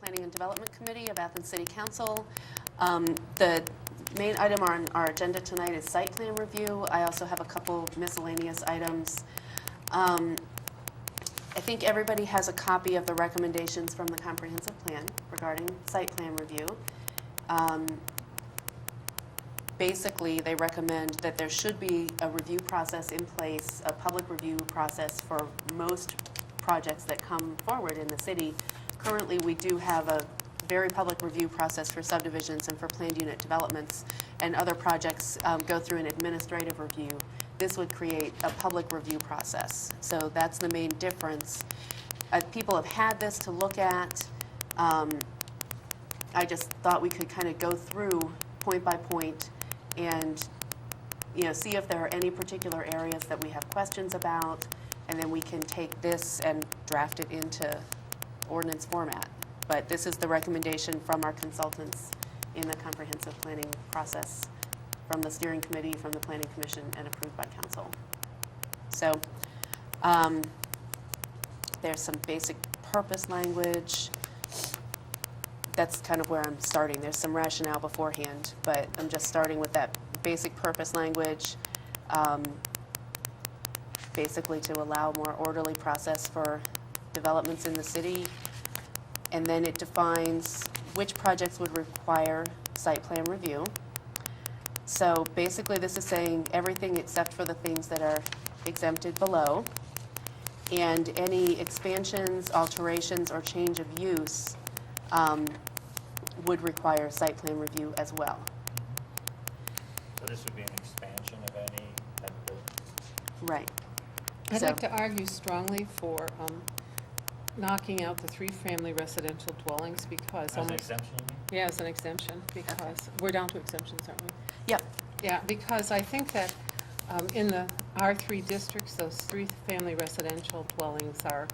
Planning and Development Committee of Athens City Council. The main item on our agenda tonight is site plan review. I also have a couple miscellaneous items. I think everybody has a copy of the recommendations from the comprehensive plan regarding site plan review. Basically, they recommend that there should be a review process in place, a public review process for most projects that come forward in the city. Currently, we do have a very public review process for subdivisions and for planned unit developments, and other projects go through an administrative review. This would create a public review process. So that's the main difference. People have had this to look at. I just thought we could kind of go through point by point and see if there are any particular areas that we have questions about, and then we can take this and draft it into ordinance format. But this is the recommendation from our consultants in the comprehensive planning process, from the steering committee, from the planning commission, and approved by council. So there's some basic purpose language. That's kind of where I'm starting. There's some rationale beforehand, but I'm just starting with that basic purpose language, basically to allow a more orderly process for developments in the city. And then it defines which projects would require site plan review. So basically this is saying everything except for the things that are exempted below. And any expansions, alterations, or change of use would require site plan review as well. So this would be an expansion of any type of building? Right. I'd So- like to argue strongly for knocking out the three-family residential dwellings because As an almost, exemption, you mean? yeah, as an exemption, because we're down to exemptions, aren't we? Yep. Yeah, because I think that in the R3 districts, those three-family residential dwellings are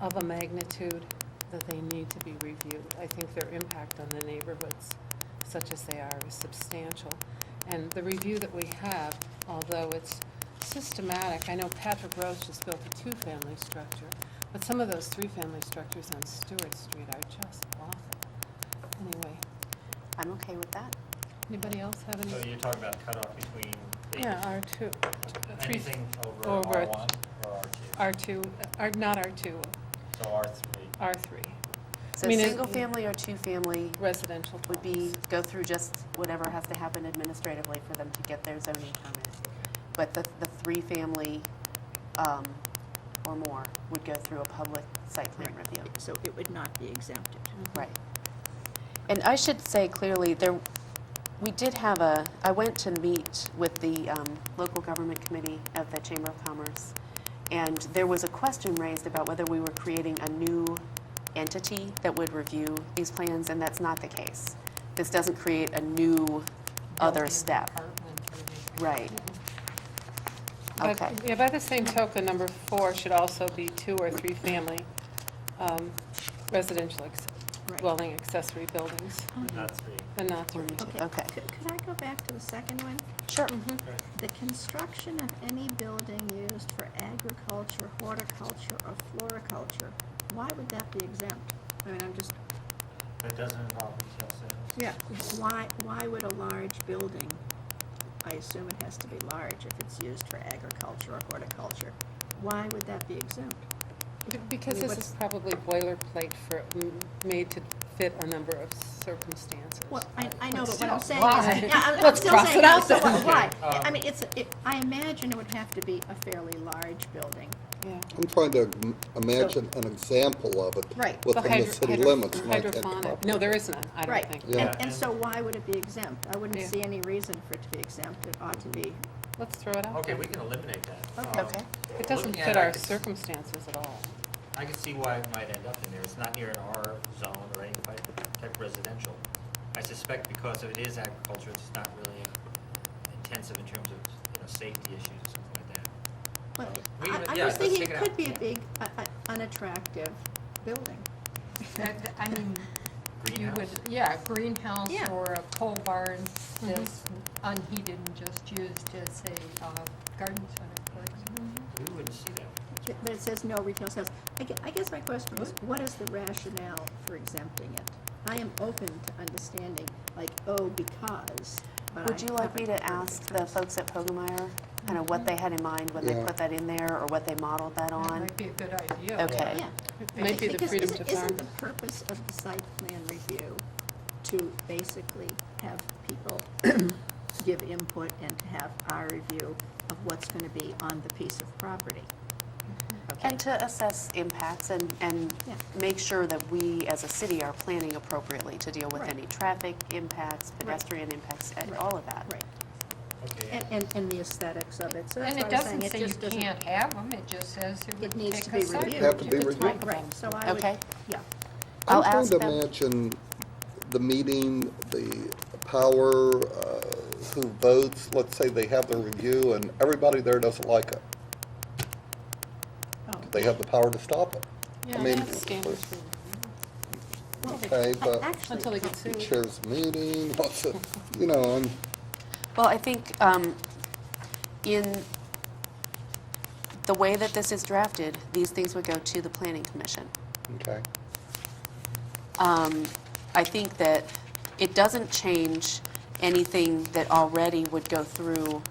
of a magnitude that they need to be reviewed. I think their impact on the neighborhoods, such as they are, is substantial. And the review that we have, although it's systematic, I know Patrick Rose just built a two-family structure, but some of those three-family structures on Stewart Street are just awful. Anyway, I'm okay with that. anybody else have any? So you're talking about cutoff between the Yeah, R2. anything over over R1 or R2? R2, not R2, So R3. R3, So I mean, single family or two family residential would be, dwellings. go through just whatever has to happen administratively for them to get their zoning permit. But the three family or more would go through a public site plan review. So it would not be exempted. Right. And I should say clearly, we did have I went to meet with the local government committee of the Chamber of Commerce, and there was a question raised about whether we were creating a new entity that would review these plans, and that's not the case. This doesn't create a new other step. Right. But, Okay. yeah, by the same token, number 4 should also be 2 or 3 family residential Right. dwelling accessory buildings, Not 3. and not 3. Okay. Could I go back to the second one? Sure. The construction of any building used for agriculture, horticulture, or floriculture, why would that be exempt? I mean, I'm just, That doesn't involve retail sales? yeah, why would a large building, I assume it has to be large if it's used for agriculture or horticulture, why would that be exempt? Because I mean, this is probably boilerplate made to fit a number of circumstances. Well, I know, but what still, I'm saying why? is, yeah, I'm Let's still cross saying, it out so then. why? Okay. I mean, I imagine it would have to be a fairly large building. Yeah. I'm trying to imagine an example of it Right. within the city limits. and I can't come Hydroponic, up no, with there is none, I don't Right. think. Yeah. And so why would it be exempt? I wouldn't Yeah. see any reason for it to be exempt. It ought to be. Let's throw it out. Okay, there. we can eliminate that. Okay. It doesn't Looking at fit it, I our could s- circumstances at all. I can see why it might end up in there. It's not near an R zone or any type of residential. I suspect because if it is agriculture, it's not really intensive in terms of safety issues or something like that. Well, We even- I'm yeah, just let's thinking take it it could out. be a big, unattractive building. I mean, you Greenhouse? would, yeah, greenhouse Yeah. or a pole barn that's unheated and just used as a garden center, for example. We wouldn't see that. But it says no retail sales. I guess my question is, what is the rationale for exempting it? I am open to understanding, like, oh, because, but Would you like me to haven't heard ask the because. folks at Pogemeyer kind of what they had in mind when they Yeah. put that in there, or what they modeled that That on? might be a good idea. Okay. Yeah. It might be the Because freedom to farm. Isn't the purpose of the site plan review to basically have people give input and to have our review of what's gonna be on the piece of property? Okay. And to assess impacts and Yeah. make sure that we, as a city, are planning appropriately to deal with Right. any traffic impacts, pedestrian impacts, and Right. all of that. Right, Okay. and the aesthetics of it, so that's And why it I was saying doesn't it say you just doesn't. can't have them, it just says it It would needs take to a be site. reviewed. Have to be It's reviewed. right, so I would, Okay. yeah. I'll I'm trying ask to them. imagine the meeting, the power, who votes, let's say they have the review and everybody there doesn't like it. Oh. They have the power to stop it. Yeah, I mean, that's standards for, Well, Okay, but- actually, until they get who sued. chairs the meeting, what's it, you know, and Well, I think in the way that this is drafted, these things would go to the planning commission. okay. I think that it doesn't change anything that already would go through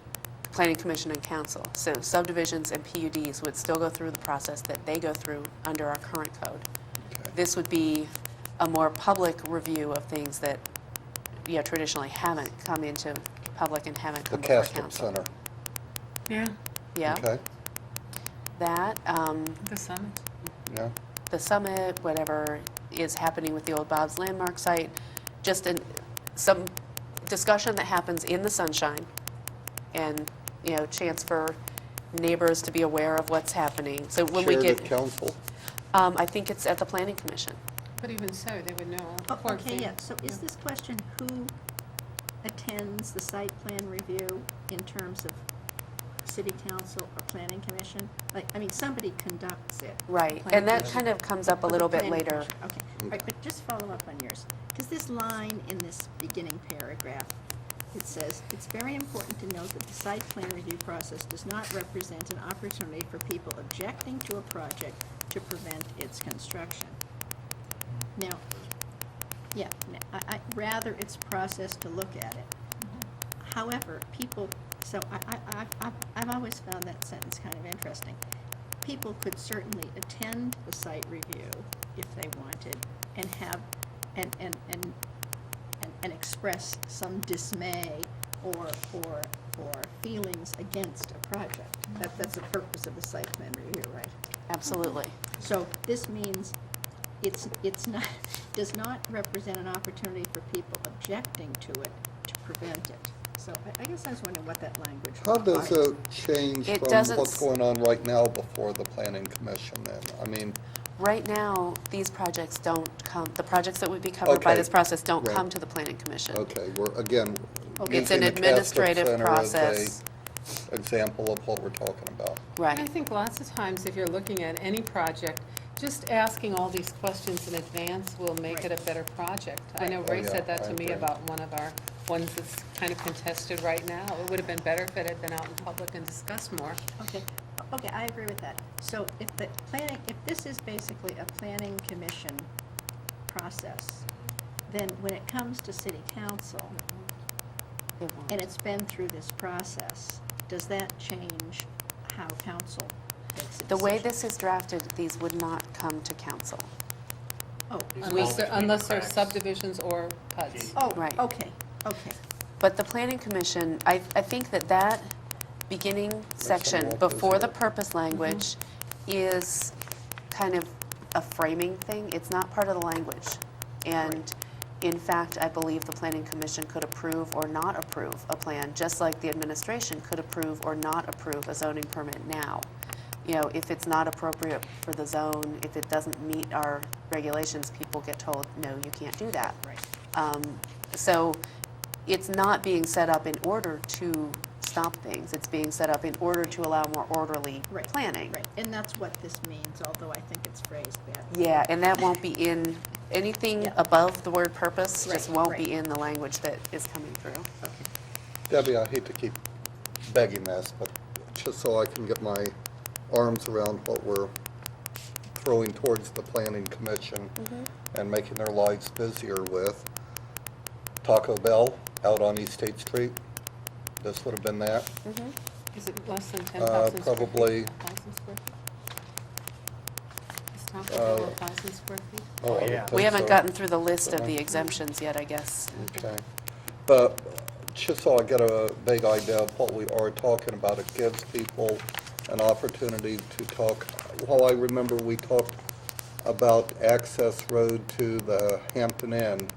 planning commission and council. So subdivisions and PUDs would still go through the process that they go through under our current code. Okay. This would be a more public review of things that, you know, traditionally haven't come into public and haven't The come before Castro council. Center, Yeah, Yeah, okay, that, the summit. yeah, the summit, whatever is happening with the old Bob's Landmark site, just some discussion that happens in the sunshine, and, you know, chance for neighbors to be aware of what's happening. So when we shared get, at council, I think it's at the planning commission. But even so, they would know. Oh, For okay, yeah, example, so is this question who attends the site plan review in terms of city council or planning commission? Like, I mean, somebody conducts it. Right, Planning and that commission. kind of comes up a But the little bit planning later. commission, okay, all right, but just follow up on yours, because this line in this beginning paragraph, it says, "It's very important to note that the site plan review process does not represent an opportunity for people objecting to a project to prevent its construction." Now, yeah, rather it's process to look at it. However, people, so I've always found that sentence kind of interesting. People could certainly attend the site review if they wanted and have, and express some dismay or feelings against a project. That's the purpose of the site plan review, right? Absolutely. So this means it's not, does not represent an opportunity for people objecting to it to prevent it. So I guess I was wondering what that language how requires. does it change It from doesn't what's s- going on right now before the planning commission then? I mean, Right now, these projects don't come, the projects that would be covered by Okay, this process don't right. come to the planning commission. okay, we're, again, Okay. It's an using the Castro administrative Center as a process. example of what we're talking about. Right. I think lots of times if you're looking at any project, just asking all these questions in advance will make it a better project. I know Right. Oh, Ray yeah, said that I to me agree. about one of our ones that's kind of contested right now. It would have been better if it had been out in public and discussed more. Okay, I agree with that. So if this is basically a planning commission process, then when it comes to city council, It won't. and it's been through this process, does that change how council makes a The way decision? this is drafted, these would not come to council. Oh, These Unless fall they're, between unless the they're cracks. subdivisions or PUDs. oh, Right. okay. But the planning commission, I think that beginning section walk before us the through it. purpose language is kind of a framing thing. It's not part of the language. And in fact, I believe the planning commission could approve or not approve a plan, just like the administration could approve or not approve a zoning permit now. You know, if it's not appropriate for the zone, if it doesn't meet our regulations, people get told, no, you can't do that. Right. So it's not being set up in order to stop things. It's being set up in order to allow more orderly Right. planning. Right, and that's what this means, although I think it's phrased badly. Yeah, and that won't be in, anything Yeah. above the word purpose just Right, won't right. be in the language that is coming through. Okay. Debbie, I hate to keep begging this, but just so I can get my arms around what we're throwing towards the planning commission and making their lives busier with. Taco Bell out on East State Street, this would have been that. Is it less than 10,000 square feet? Probably. 1,000 square feet? Is Taco Bell 1,000 square feet? Oh, I would yeah. think We haven't so. gotten through the list of the exemptions yet, I guess. Okay. But just so I get a vague idea of what we are talking about, it gives people an opportunity to talk. Well, I remember we talked about access road to the Hampton Inn.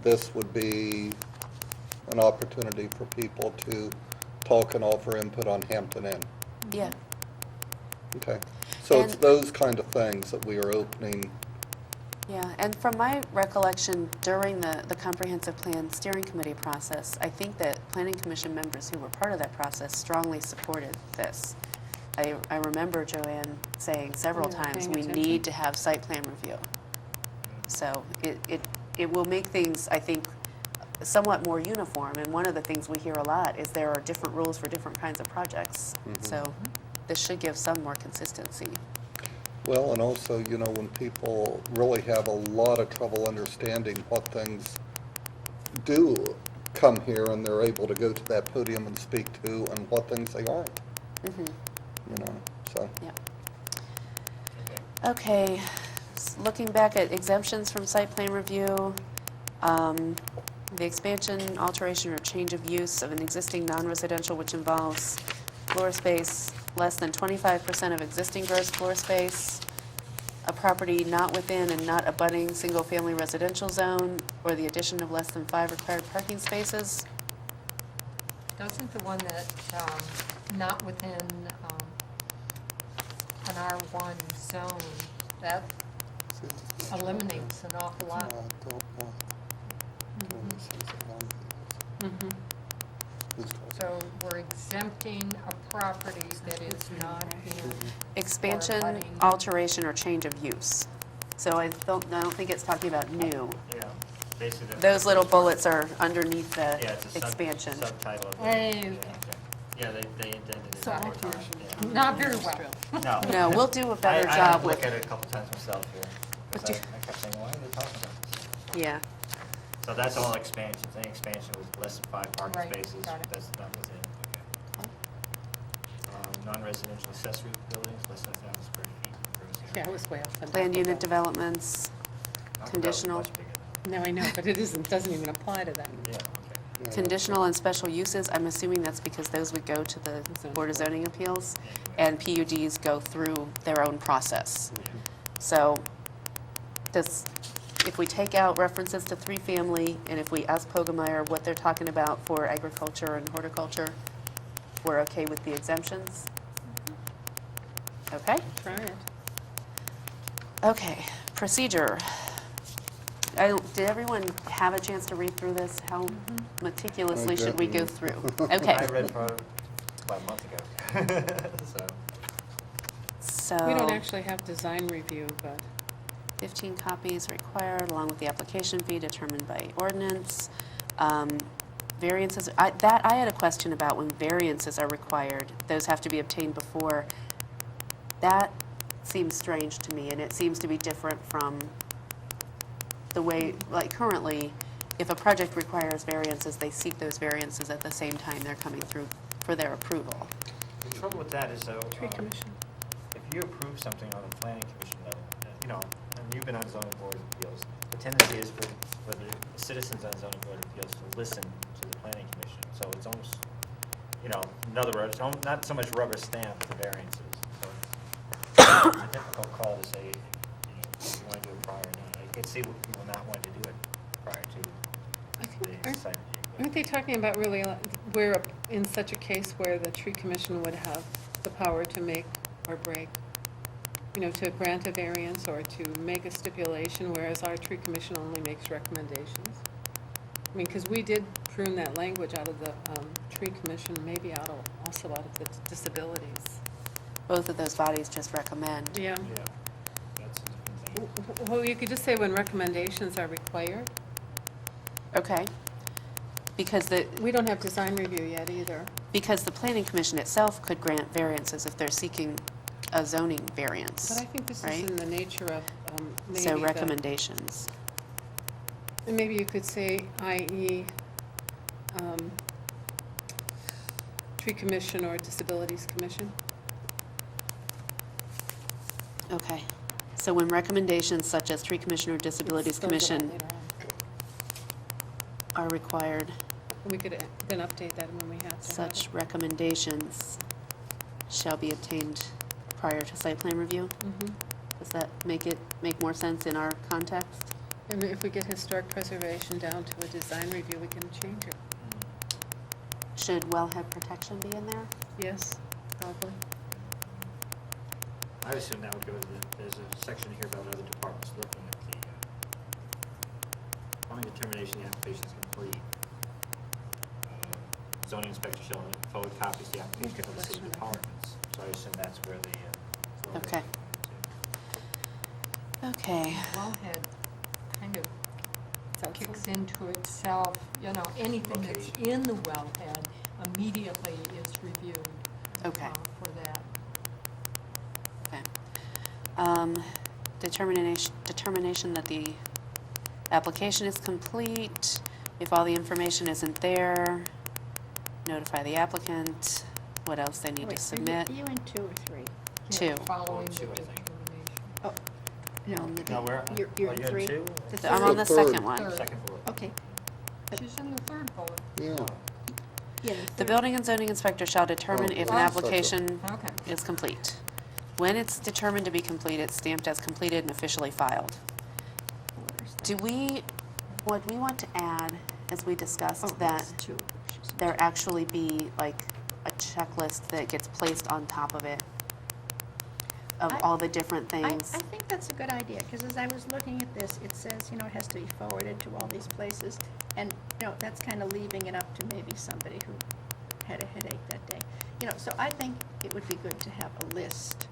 This would be an opportunity for people to talk and offer input on Hampton Inn. Yeah. Okay. So it's And- those kind of things that we are opening. Yeah, and from my recollection during the comprehensive plan steering committee process, I think that planning commission members who were part of that process strongly supported this. I remember Joanne saying several Yeah, times, paying we attention. need to have site plan review. So it will make things, I think, somewhat more uniform, and one of the things we hear a lot is there are different rules for different kinds of projects. So this should give some more consistency. Well, and also, you know, when people really have a lot of trouble understanding what things do come here and they're able to go to that podium and speak to and what things they aren't, you know, so. Yeah. Okay. Okay, looking back at exemptions from site plan review, the expansion, alteration, or change of use of an existing non-residential which involves floor space less than 25% of existing gross floor space, a property not within and not abutting single-family residential zone, or the addition of less than 5 required parking spaces. Doesn't the one that, not within, an R1 zone, that eliminates an awful lot? So we're exempting a property that is not in. Expansion, abutting. alteration, or change of use. So I don't think it's talking about new. Yeah, basically. Those little bullets are underneath the Yeah, it's a expansion. subtitle of it. Hey, Yeah, they indented it. So- one more time, yeah. not very well. No. No, we'll do a better I had job to with, look at it a couple times myself here, But because do- I kept saying, why are they talking about this? yeah. So that's all expansions, any expansion with less than 5 parking Right, spaces, got it. that's not within, okay. Non-residential accessory buildings, less than 1,000 square feet. gross area. Yeah, it was way off. on Planned Taco unit Bell. developments, Taco Bell was conditional. much bigger than No, I know, but it isn't, doesn't even apply to them. that. Yeah, okay. Conditional and special uses, I'm assuming that's because those would go to the Board of Zoning Appeals, and PUDs go through their own process. So if we take out references to three-family, and if we ask Pogemeyer what they're talking about for agriculture and horticulture, we're okay with the exemptions? Okay? Try it. Okay, procedure. Did everyone have a chance to read through this? How meticulously I should we go didn't. through? I Okay, read about a month ago, so. so. We don't actually have design review, but 15 copies required, along with the application fee determined by ordinance. Variances, I had a question about when variances are required. Those have to be obtained before. That seems strange to me, and it seems to be different from the way, like currently, if a project requires variances, they seek those variances at the same time they're coming through for their approval. The trouble with that is though, tree commission. if you approve something on the planning commission level, you know, and you've been on zoning board of appeals, the tendency is for the citizens on zoning board of appeals to listen to the planning commission. So it's almost, you know, in other words, not so much rubber stamp for variances. So it's a difficult call to say, you know, if you want to do it prior or not. I could see what people not want to do it prior I to think, the aren't- site aren't they talking about really, where, in such a case where the tree commission would have the power to make or break, you know, to grant a variance or to make a stipulation, whereas our tree commission only makes recommendations? I mean, because we did prune that language out of the tree commission, maybe also out of the disabilities. Both of those bodies just recommend. Yeah. Yeah, that's a different thing. Well, you could just say when recommendations are required. Okay. Because We don't have design review yet either. because the planning commission itself could grant variances if they're seeking a zoning variance, But I think this is right? in the nature of maybe So the- recommendations. And maybe you could say, i.e., Tree Commission or Disabilities Commission. Okay. So when recommendations such as Tree Commission or Disabilities Spells it out Commission later on. are required, We could then update that when we have to have such it. recommendations shall be obtained prior to site plan review? Mhm. Does that make more sense in our context? And if we get historic preservation down to a design review, we can change it. Should wellhead protection be in there? Yes, probably. I would assume that would go to there's a section here about other departments looking at the plumbing determination, the application is complete. Zoning inspector shall forward copies of the application Good to the city question. departments. So I assume that's where the. Okay. Okay. Wellhead kind of So kicks into itself, you know, anything that's Location. in the wellhead immediately is reviewed. Okay. For that. Okay. Determination that the application is complete. If all the information isn't there, notify the applicant. What else they need Wait, to submit. Are you in 2 or 3? Two. Following Oh, the two, I think. determination. Oh, no, No, where? you're oh, in you're 3? two? The I'm third. on the Third. second one. Third. Second bullet. Okay. She's in the third bullet. Yeah. Yeah, The third. building and zoning inspector shall determine Oh, if an oh, application Okay. is complete. When it's determined to be complete, it's stamped as completed and officially filed. Where's that? Do we, what we want to add, as we discussed, Oh, that that's 2. She's in there 2. actually be like a checklist that gets placed on top of it of I- all the different I things? think that's a good idea, because as I was looking at this, it says, you know, it has to be forwarded to all these places, and, you know, that's kind of leaving it up to maybe somebody who had a headache that day. You know, so I think it would be good to have a list.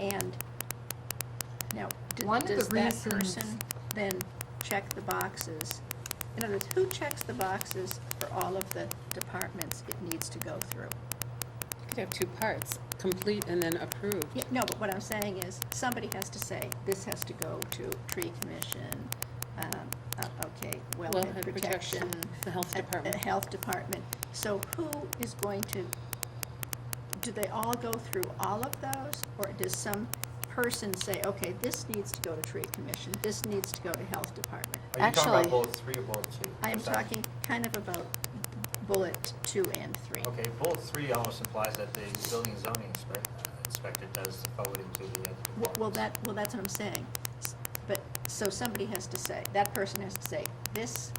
And now, One of the does that reasons- person then check the boxes? In other words, who checks the boxes for all of the departments it needs to go through? You could have two parts, complete and then approved. Yeah, no, but what I'm saying is, somebody has to say, this has to go to tree commission, okay, wellhead Wellhead protection. protection, the health department. Health department. So who is going to, do they all go through all of those? Or does some person say, okay, this needs to go to tree commission, this needs to go to health department? Are you talking Actually- about bullet 3 or bullet 2? I am Is that- talking kind of about bullet 2 and 3. Okay, bullet 3 almost implies that the building and zoning inspector does the forwarding to the other departments. Well, that's what I'm saying. But, so somebody has to say, that person has to say, this,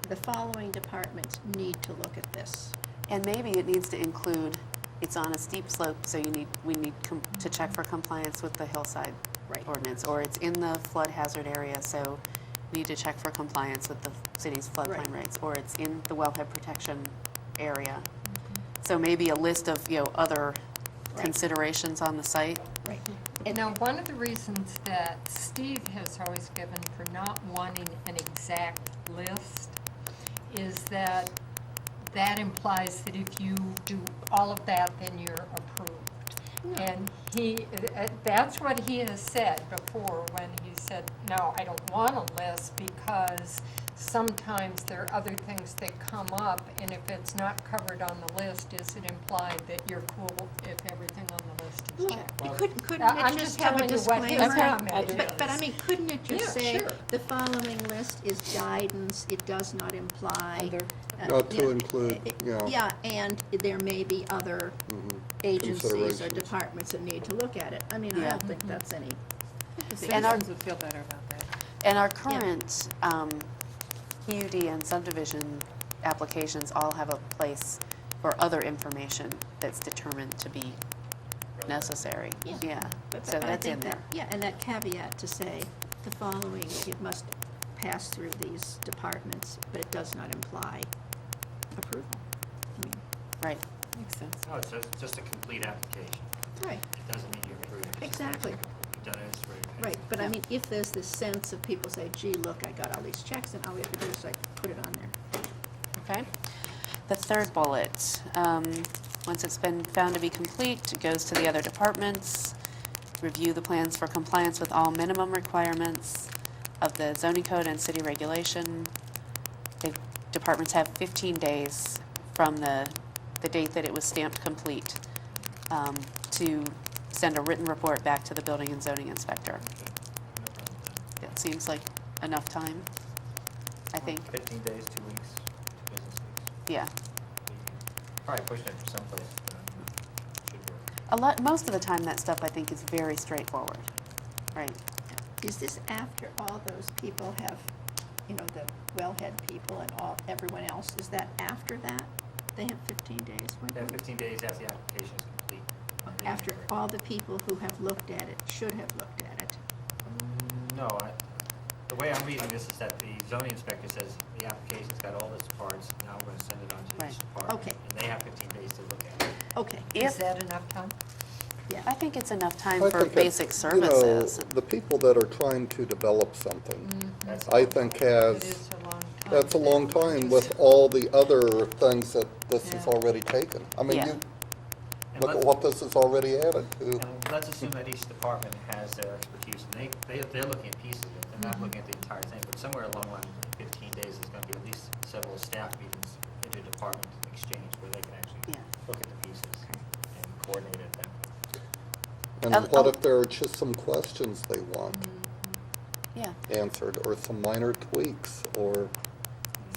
the following departments need to look at this. And maybe it needs to include, it's on a steep slope, so we need to check for compliance with the hillside Right. ordinance, or it's in the flood hazard area, so we need to check for compliance with the city's floodplain Right. rates, or it's in the wellhead protection area. So maybe a list of, other Right. considerations on the site. Right. And now, one of the reasons that Steve has always given for not wanting an exact list is that that implies that if you do all of that, then you're approved. And that's what he has said before, when he said, no, I don't want a list, because sometimes there are other things that come up, and if it's not covered on the list, is it implied that you're cool if everything on the list is Well, checked? Well, couldn't I'm it just just have a telling you what his disclaimer? comment But I is. mean, couldn't it just Yeah, say, sure. the following list is guidance, it does not imply. Other. Not to you know, include, yeah. Yeah, and there may be other Mhm. agencies or Considerations. departments that need to look at it. I mean, I Yeah. don't think that's any. And our- Citizens would feel better about that. And our current PUD and subdivision applications all have a place for other information that's determined to be necessary. Yeah. But So I that's think in that- there. Yeah, and that caveat to say, the following, it must pass through these departments, but it does not imply approval. I mean, Right. Makes sense. No, it's just a complete application. right, It doesn't mean you're approved. It's just Exactly. You've done it, it's very. right, but I Yeah. mean, if there's this sense of people say, gee, look, I got all these checks, and all we have to do is like put it on there. Okay. The third bullet, Once it's been found to be complete, it goes to the other departments, review the plans for compliance with all minimum requirements of the zoning code and city regulation. The departments have 15 days from the date that it was stamped complete to send a written report back to the building and zoning inspector. Okay. No problem with That seems like enough time, I that. think. 15 days, 2 weeks, 2 business weeks. Yeah. Probably pushing it for someplace, but should work. Most of the time, that stuff, I think, is very straightforward, right? Is this after all those people have, you know, the wellhead people and everyone else, is that after that? They have 15 days? They have 15 days after the application is complete. After all the people who have looked at it should have looked at it? No, the way I'm reading this is that the zoning inspector says the application's got all its parts, now we're gonna send it on to Right. each department. Okay. And they have 15 days to look at it. Okay, Is that enough time? yeah. I think it's enough time I for think basic it's, you know, services. the people that are trying to develop something, That's I all. think It has, is a long time. that's a long time with all the other things that this has Yeah. already taken. I mean, Yeah. you And look at let's- what this has already added to. And let's assume that each department has their expertise, and they're looking at pieces of it, they're not looking at the entire thing, but somewhere along the line, in 15 days, there's gonna be at least several staff meetings, interdepartment exchange, where they can actually Yeah. look at the pieces and coordinate it then. And I'll- what if there are just some questions they want Yeah, answered, or some minor tweaks, or,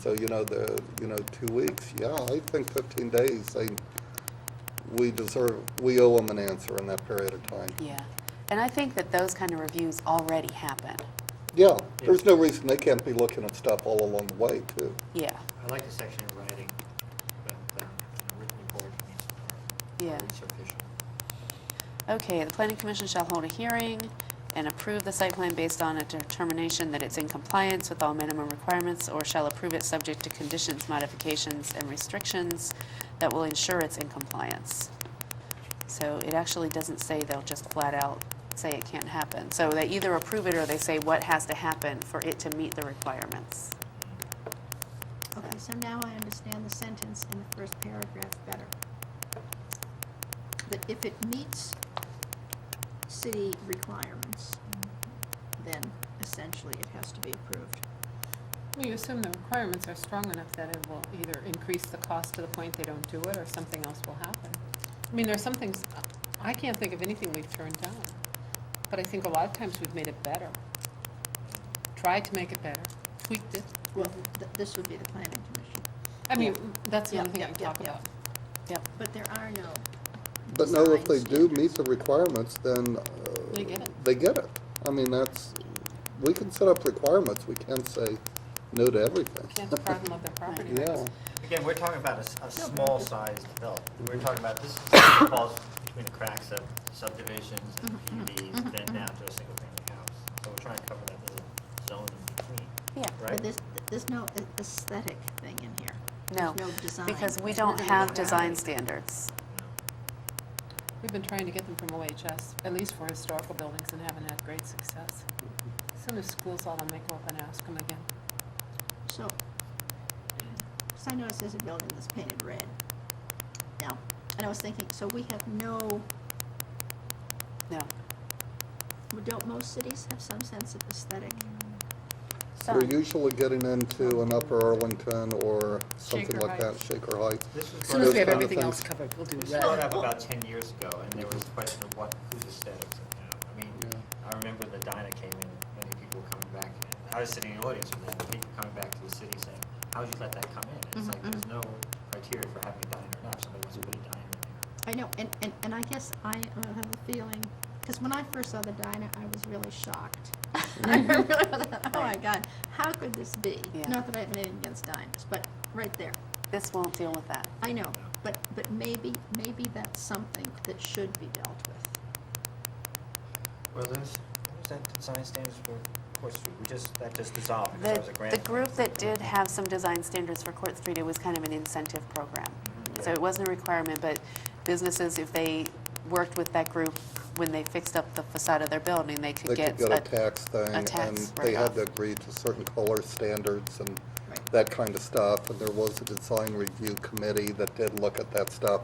so, you know, 2 weeks, yeah, I think 15 days, we owe them an answer in that period of time. yeah. And I think that those kind of reviews already happen. Yeah, there's no reason they can't be looking at stuff all along the way, too. Yeah, I like the section in writing, but, written report from each department. Yeah. Each official. okay, the planning commission shall hold a hearing and approve the site plan based on a determination that it's in compliance with all minimum requirements, or shall approve it subject to conditions, modifications, and restrictions that will ensure it's in compliance. So it actually doesn't say they'll just flat out say it can't happen. So they either approve it or they say what has to happen for it to meet the requirements. Okay, so now I understand the sentence in the first paragraph better. That if it meets city requirements, then essentially it has to be approved. Well, you assume the requirements are strong enough that it will either increase the cost to the point they don't do it, or something else will happen. I mean, there's some things, I can't think of anything we've turned down, but I think a lot of times we've made it better. Tried to make it better, tweaked it. Well, this would be the planning commission. I mean, that's the Yeah, only thing I yeah, can yeah, talk yeah. about. Yep. But there are no But no, if they design do meet the requirements, then. They get it. They get it. I mean, we can set up requirements, we can't say no to everything. Can't deprive them of their property Yeah. rights. Again, we're talking about a small size development. We're talking about this falls between the cracks of subdivisions and PUDs, then down to a single family house. So we're trying to cover that little zone in between, Yeah. right? But there's no aesthetic thing in here. No, There's no design. because we There's don't nothing have about design it. standards. We've been trying to get them from OHS, at least for historical buildings, and haven't had great success. As soon as school's all, I may go up and ask them again. So, I noticed there's a building that's painted red. Now, and I was thinking, so we have no, No. don't most cities have some sense of aesthetic? We're Some. usually getting into an Upper Arlington or something Shaker like that, Heights. Shaker Heights. This was As soon as we have Those kind of everything else things. covered, we'll do This was red. brought up about 10 years ago, and there was a question of whose aesthetics are now. I mean, Yeah. I remember the Dinah came in, many people coming back, and I was sitting in the audience with them, people coming back to the city saying, how'd you let that come in? It's like, there's no criteria for having a diner or not, somebody wants to put a diner in there. I know, and I guess I have a feeling, because when I first saw the diner, I was really shocked. I really thought, oh my God, how could this be? Yeah. Not that I have anything against diners, but right there. This won't deal with that. I know, but maybe that's something that should be dealt with. Well, there's that design standards for Court Street, that just dissolved because that was a grant. The group that did have some design standards for Court Street, it was kind of an incentive program. So it wasn't a requirement, but businesses, if they worked with that group, when they fixed up the facade of their building, they could They get could get a tax thing, a tax and they had to write-off. agree to certain color standards and Right. that kind of stuff. And there was a design review committee that did look at that stuff.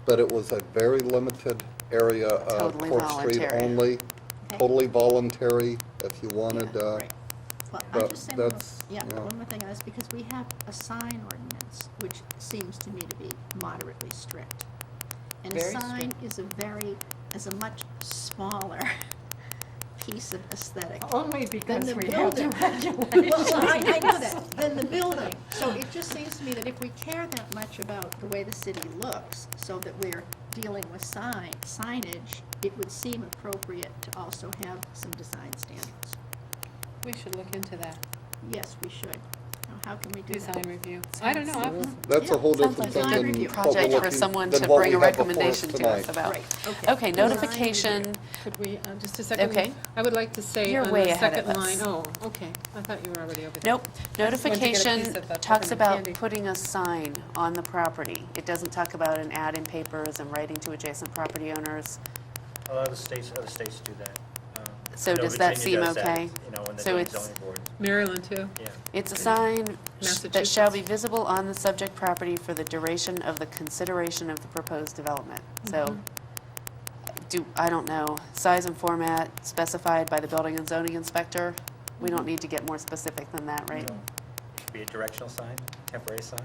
but it was a very limited area of Totally Court Street voluntary. only, Okay. totally voluntary, if you wanted, Yeah, right. Well, I'm but just saying, one more- that's, yeah, you know. one more thing on this, because we have a sign ordinance, which seems to me to be moderately strict. And a Very sign strict. is a much smaller piece of aesthetic. Only than because the we have to building. regulate. Well, I know that, than the building. So it just seems to me that if we care that much about the way the city looks, so that we're dealing with signage, it would seem appropriate to also have some design standards. We should look into that, Yes, we should. Now, how can we do that? design review. I don't know, I'll- That's a Yeah, whole sounds different like thing design than review. what we're Project for looking, someone than to what bring we a have before us recommendation to us tonight. about. Right, Okay, Design notification, review. could we, just a second? Okay. I would like to say You're on way the ahead of second us. line, oh, okay, I thought you were already over there. nope. wanted to get a Notification piece of the talks peppermint about candy. putting a sign on the property. It doesn't talk about an ad in papers and writing to adjacent property owners. A lot of states do that. So I know does that Virginia seem does that, okay? You know, when they're So doing it's- zoning board, Maryland too? yeah. It's a sign that shall be Massachusetts. visible on the subject property for the duration of the consideration of the proposed development. So, I don't know, size and format specified by the building and zoning inspector? We don't need to get more specific than that, right? So, it should be a directional sign, temporary sign.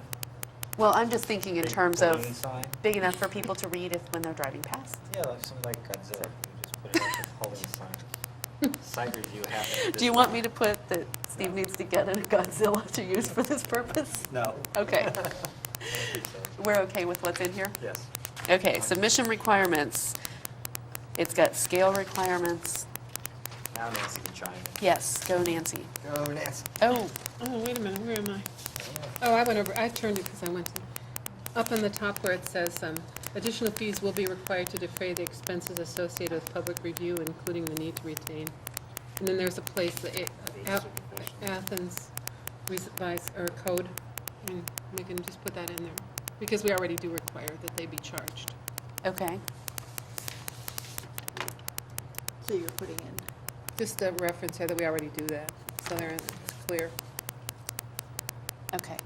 Well, I'm just thinking in big terms balloon of sign. big enough for people to read if, when they're driving past. Yeah, like something like Godzilla, you just put it up and holding a sign. Site review happens. Do you want me to put that Steve needs to get a Godzilla to use for this purpose? No. Okay. I don't think so. We're okay with what's in here? Yes. Okay, submission requirements. It's got scale requirements. Now Nancy can chime in. Yes, go Nancy. Go Nancy. Oh, Oh, wait a minute, where am I? Oh, I went over, I turned it because I went to, up on the top where it says, additional fees will be required to defray the expenses associated with public review, including the need to retain. And then there's a place, the Athens revised, or code, and we can just put that in there, because we already do require that they be charged. okay. So you're putting in, Just a reference here that we already do that, so there it's clear. Okay.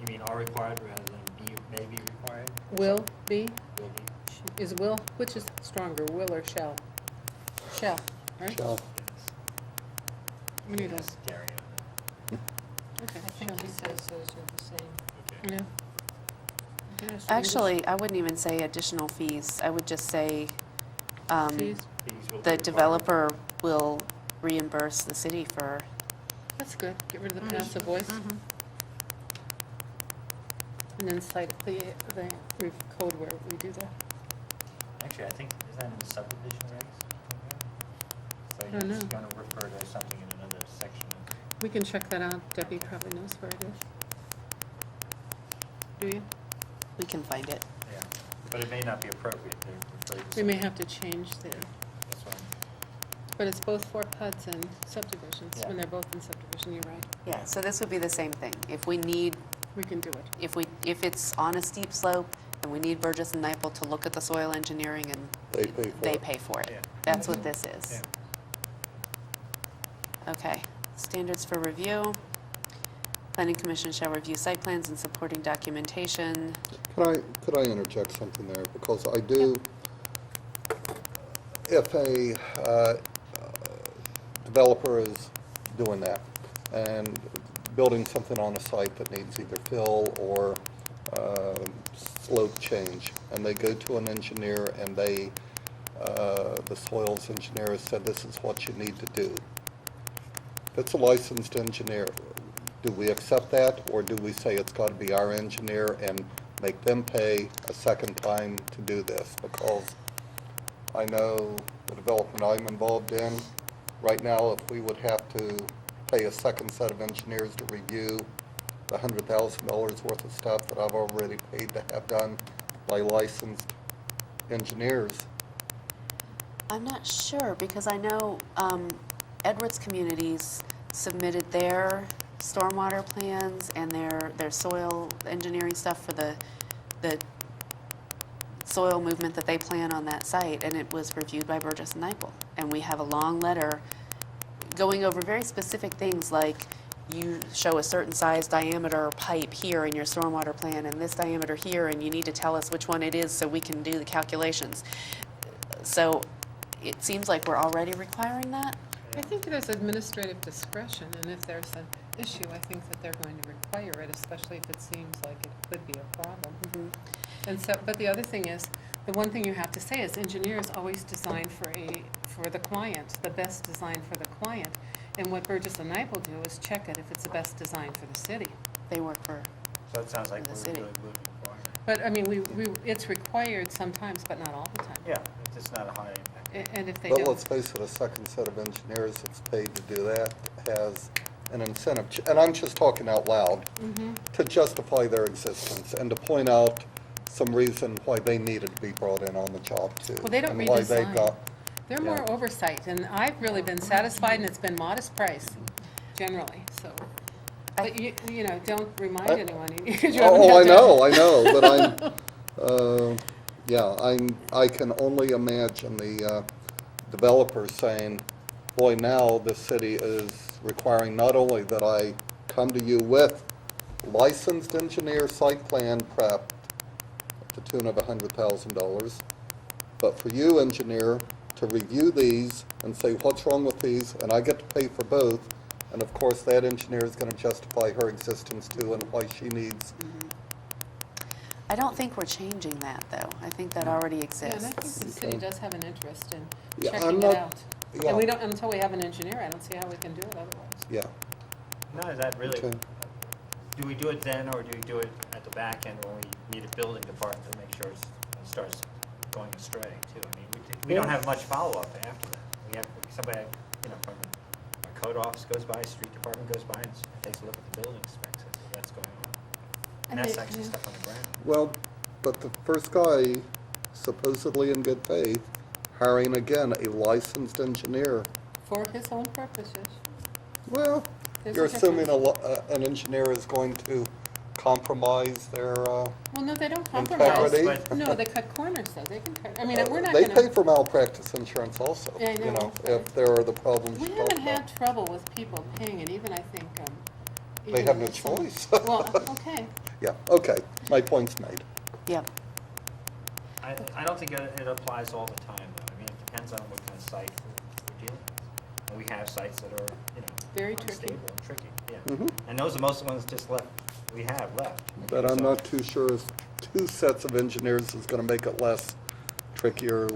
You mean are required rather than be, may be required? Will be, Will be. is will, which is stronger, will or shall? Shall, right? Shall. We need Yes, that. Gary on Okay, I think he says those are the same. that. Okay. yeah. Yes, English Actually, I wouldn't even say additional fees. I would just say fees. Fees will be the required. developer will reimburse the city for, That's good, get rid of the Mhm. passive voice. Mhm. And then cite the code where we do that. Actually, I think, is that in the subdivision regs? So I don't you're know. going to refer to something in another section. We can check that out, Debbie probably knows where it is. Do you? we can find it. Yeah, but it may not be appropriate to refer to. We may something. have to change the, That's why. but it's both for PUDs and subdivisions, Yeah. when they're both in subdivision, you're right. Yeah, so this would be the same thing. If we need, We can do it. if it's on a steep slope and we need Burgess and Nyepel to look at the soil engineering and They pay for they it. pay for it. Yeah. That's what this is. Yeah. Okay. Standards for review. Planning Commission shall review site plans and supporting documentation. Could I interject something there? Because I do, if a developer is doing that and building something on a site that needs either fill or slope change, and they go to an engineer and they, the soils engineer has said this is what you need to do. If it's a licensed engineer, do we accept that, or do we say it's got to be our engineer and make them pay a second time to do this? Because I know the development I'm involved in, right now, if we would have to pay a second set of engineers to review the $100,000 worth of stuff that I've already paid to have done by licensed engineers. I'm not sure, because I know Edwards Communities submitted their stormwater plans and their soil engineering stuff for the soil movement that they plan on that site, and it was reviewed by Burgess and Nyepel. And we have a long letter going over very specific things like, you show a certain size diameter pipe here in your stormwater plan and this diameter here, and you need to tell us which one it is so we can do the calculations. So it seems like we're already requiring that. I think there's administrative discretion, and if there's an issue, I think that they're going to require it, especially if it seems like it could be a problem. And so, but the other thing is, the one thing you have to say is engineers always design for the client, the best design for the client. And what Burgess and Knight will do is check it if it's the best design for the city. They work for, So it sounds like The we're city. really moving forward. But, I mean, it's required sometimes, but not all the time. Yeah, it's not a high impact. And if they But don't. let's face it, a second set of engineers that's paid to do that has an incentive, and I'm just talking out loud, to justify their existence and to point out some reason why they needed to be brought in on the job too. Well, they don't and why they redesign. got- They're yeah. more oversight, and I've really been satisfied, and it's been modest price, generally, so. But you know, don't remind I- anyone, because you haven't Oh, had to. I know, but I can only imagine the developer saying, boy, now the city is requiring not only that I come to you with licensed engineer site plan prep to the tune of $100,000, but for you, engineer, to review these and say what's wrong with these, and I get to pay for both, and of course, that engineer is gonna justify her existence too and why she needs. I don't think we're changing that, though. I think that already Yeah, and I think exists. the city does have an interest in Yeah, I'm checking it not- out. yeah. And we don't, until we have an engineer, I don't see how we can do it otherwise. Yeah, No, is that really, Okay. do we do it then, or do we do it at the back end when we need a building department to make sure it starts going astray too? I mean, we don't have much follow-up after that. We have somebody, from our code office goes by, street department goes by, and takes a look at the building specs, and says, what's going on? And that's actually stuff on the ground. well, but the first guy, supposedly in good faith, hiring again a licensed engineer. For his own purposes. Well, There's you're a assuming difference. an engineer is going to compromise their, Well, no, they don't compromise. integrity. But- No, they cut corners, though. They can cut, I mean, we're not They gonna. pay for malpractice insurance also, Yeah, I you know. know, if there are the problems We you talked haven't had about. trouble with people paying it, even I think, They even have no some- choice. Well, okay. Yeah, okay, my point's made. Yep. I don't think it applies all the time, though. I mean, it depends on what kind of site we're dealing with. And we have sites that are, Very tricky. unstable and tricky, yeah. Mhm. And those are most of the ones just we have left. But I'm So- not too sure if two sets of engineers is gonna make it less trickier.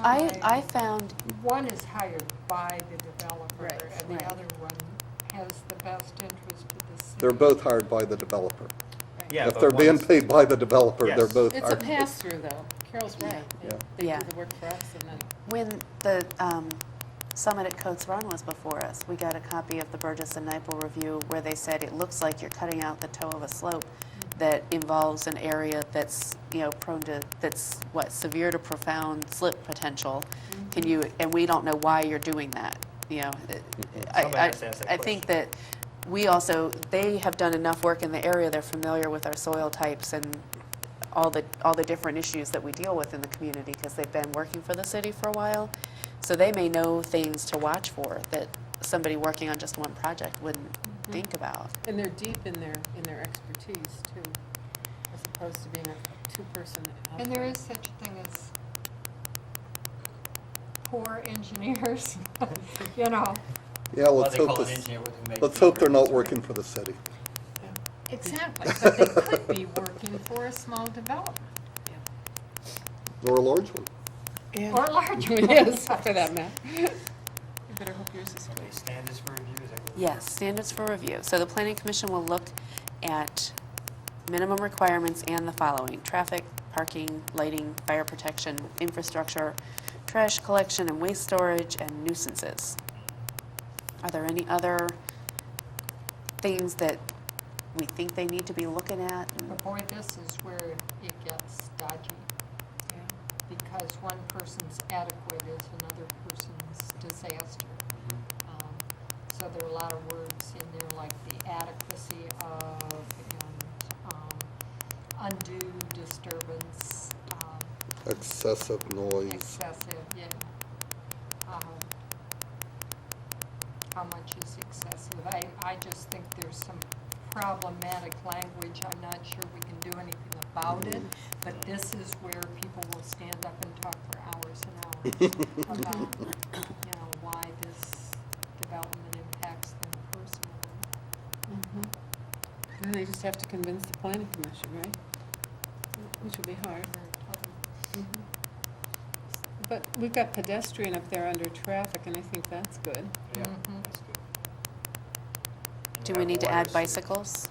I found, One is hired by the developer, Right, and the right. other one has the best interest of the city. They're both hired by the developer. Yeah, If but they're being one's- paid by the developer, they're Yes. both It's a hired. pass-through, though. Carol's right. Yeah. They Yeah. do the work for us, and then, when the Summit at Coates Run was before us, we got a copy of the Burgess and Nyepel review where they said it looks like you're cutting out the toe of a slope that involves an area that's, prone to, that's severe to profound slip potential. Can you, and we don't know why you're doing that, Somebody I has to ask that I think that we also, they have done enough work in the area, they're familiar with our soil types and all the different issues that we deal with in the community because they've been working for the city for a while. So they may know things to watch for that somebody working on just one project wouldn't think about. and they're deep in their expertise, too, as opposed to being a two-person outfit. And there is such a thing as poor engineers, Yeah, Well, let's they hope call an this, engineer who makes let's the hope they're not improvements. working for the city. Exactly, but they could be working for a small developer Or a large one. or a large one. Yes, for that matter. You better hope yours is Okay, standards for review, is that what? Yes, standards for review. So the planning commission will look at minimum requirements and the following: traffic, parking, lighting, fire protection, infrastructure, trash collection and waste storage, and nuisances. Are there any other things that we think they need to be looking at? But boy, this is where it gets dodgy, because one person's adequate is another person's disaster. So there are a lot of words in there like the adequacy of and undue disturbance, Excessive noise. excessive, yeah. How much is excessive. I just think there's some problematic language. I'm not sure we can do anything about it, but this is where people will stand up and talk for hours and hours about, you know, why this development impacts them personally. And they just have to convince the planning commission, right? Which would be hard. But we've got pedestrian up there under traffic, and I think that's good. Yeah, Mhm. that's good. And Do you we have need to water, add so- bicycles?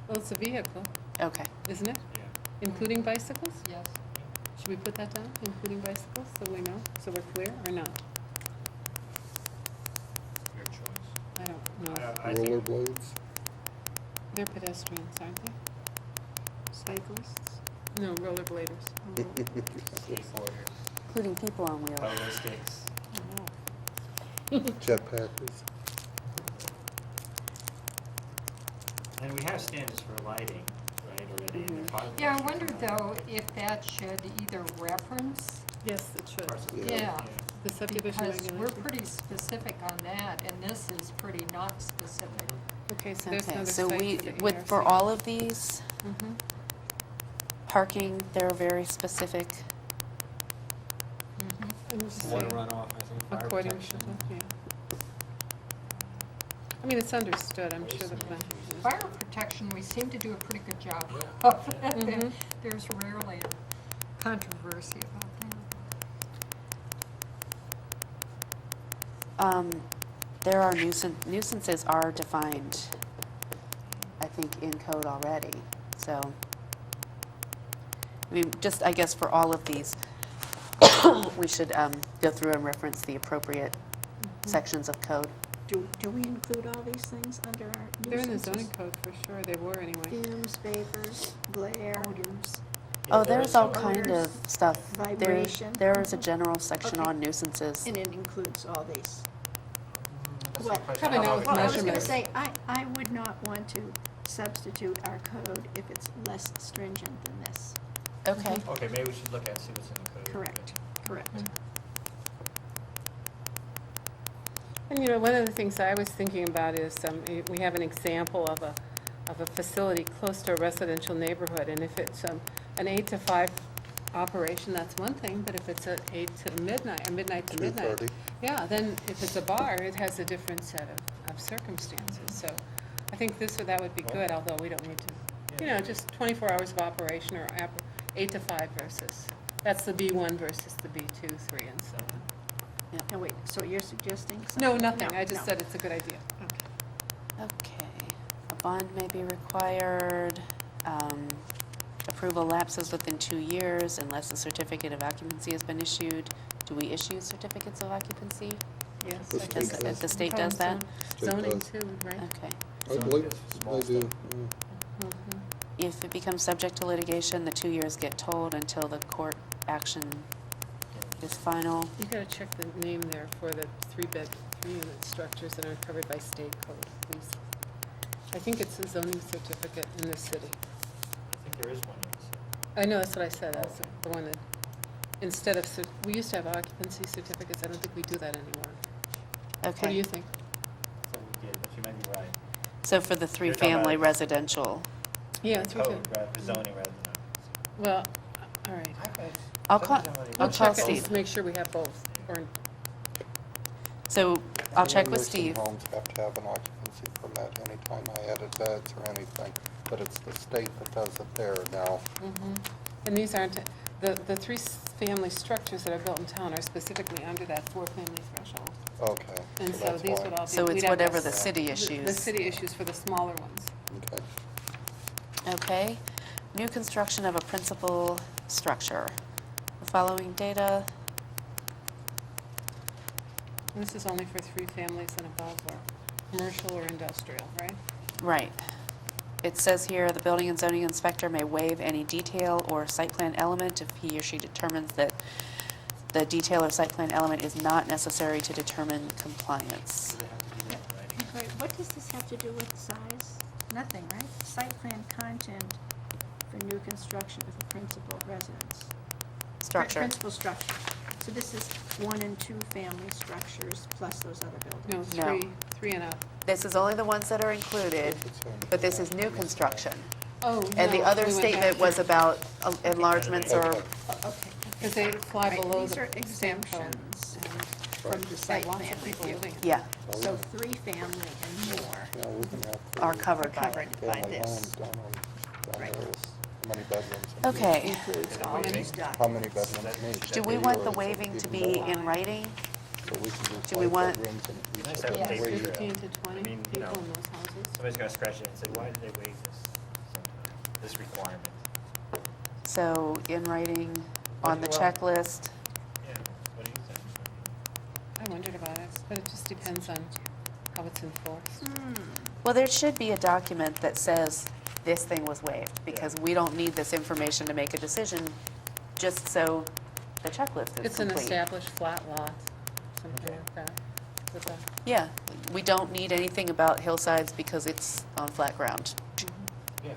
Well, it's a vehicle, Okay. isn't it? Yeah. Including bicycles? Yes. Should we put that down, including bicycles, so we know, so we're clear, or not? Your choice. I don't know. I think- Rollerblades? They're pedestrians, aren't they? Cyclists? No, rollerbladers. Skateboarders, Including people on wheels. pogo sticks. Jetpackers? And we have standards for lighting, right, already, and they're part of the Yeah, I master wonder plan. though if that should either reference, Yes, it should. Parts of Yeah. yeah, The subdivision because we're regulation. pretty specific on that, and this is pretty not specific. Okay, so there's Okay, another so site we, for the would, for ERC. all of these, Mhm. parking, they're very specific. And it's the Water same. runoff, I think, fire According to protection. the, yeah. I mean, it's understood, I'm sure the Waste plan. management. Fire protection, we seem to do a pretty good job Yeah. of. Mhm. There's rarely a controversy about that. There are nuisances are defined, I think, in code already, so. I mean, just, I guess for all of these, we should, go through and reference the appropriate sections of code. Do we include all these things under our They're in the nuisances? zoning code for sure, they were anyway. Fumes, vapors, glare, Odors. Yeah, Oh, there there's is all some- kind of stuff. vibration. There is a general section Okay. on nuisances. and it includes all these. That's a Well, good question. probably I not don't with know Well, I if was it's- gonna measurements. say, I would not want to substitute our code if it's less stringent than this. Okay. Okay, maybe we should look at, see what's in the code. Correct, correct. And you know, one of the things I was thinking about is, we have an example of a facility close to a residential neighborhood, and if it's, an 8 to 5 operation, that's one thing, but if it's a 8 to midnight, a midnight to midnight. 2:30. Yeah, then if it's a bar, it has a different set of circumstances, so I think that would be good, although we don't need to, you know, just 24 hours of operation or 8 to 5 versus, that's the B1 versus the B2, 3, and so on. Now, wait, so you're suggesting something? No, nothing, I No. just said it's a good idea. Okay. Okay. A bond may be required. Approval lapses within 2 years unless a certificate of occupancy has been issued. Do we issue certificates of occupancy? Yes. The I state guess does. that's The state probably does that? State Zoning does. too, right? Okay. I Some believe of it's small they do. stuff. Mhm. If it becomes subject to litigation, the 2 years get tolled until the court action is final. You gotta check the name there for the 3-unit structures that are covered by state code, please. I think it's a zoning certificate in the city. I think there is one in the city. I know, that's what I said, that's the one that, instead of, we used to have occupancy certificates, I don't think we do that anymore. Okay. What do you think? So we did, but you might be right. So for the You're talking three-family about- residential, Yeah, it's okay. Code, rather, zoning rather than occupancy. Well, all right. I'll call, Somebody- I'll We'll call check it and Steve. make sure we have both, or, So I'll check with Nursing Steve. homes have to have an occupancy permit anytime I added beds or anything, but it's the state that does it there now. and these aren't, the 3-family structures that are built in town are specifically under that 4-family threshold. Okay. And so that's these why. would all be. So we'd it's have to- whatever the city The issues. city issues for the smaller ones. Okay. Okay. New construction of a principal structure. The following data, And this is only for 3 families and above, or commercial or industrial, right? right. It says here, the building and zoning inspector may waive any detail or site plan element if he or she determines that the detail or site plan element is not necessary to determine compliance. Do they have to do that in writing? Wait, what does this have to do with size? Nothing, right? Site plan content for new construction with a principal residence. Structure. Principal structure. So this is 1 and 2 family structures plus those other No, buildings. No. 3 and up. This is only the ones that are included, but this is new construction. Oh, And the no, other we went back statement was to- about enlargements or, Okay. Okay. Because they fly Right, below these the are same code. exemptions from Right. the They site have lots plan of people review. living. yeah, So 3-family and more Yeah, we can have. are covered by covered it. by family homes this. down Right. there is, how many bedrooms? Okay. Includes And all waiving? these How many documents. bedrooms each? Do we want the waiving to be in writing? So we can do we 5 want- bedrooms in Be each nice of to have a the paper three. trail. 15 to 20 I mean, you people know, in those houses. Somebody's gonna scratch it and say, why did they waive this requirement? So in writing What on do the you want? checklist, Yeah, what do you think? I wondered about it, but it just depends on how it's enforced. well, there should be a document that says this thing was waived, because we don't need this information to make a decision, just so the checklist is It's an complete. established flat lot, something Okay. like that. With a- Yeah, we don't need anything about hillsides because it's on flat ground. Yeah.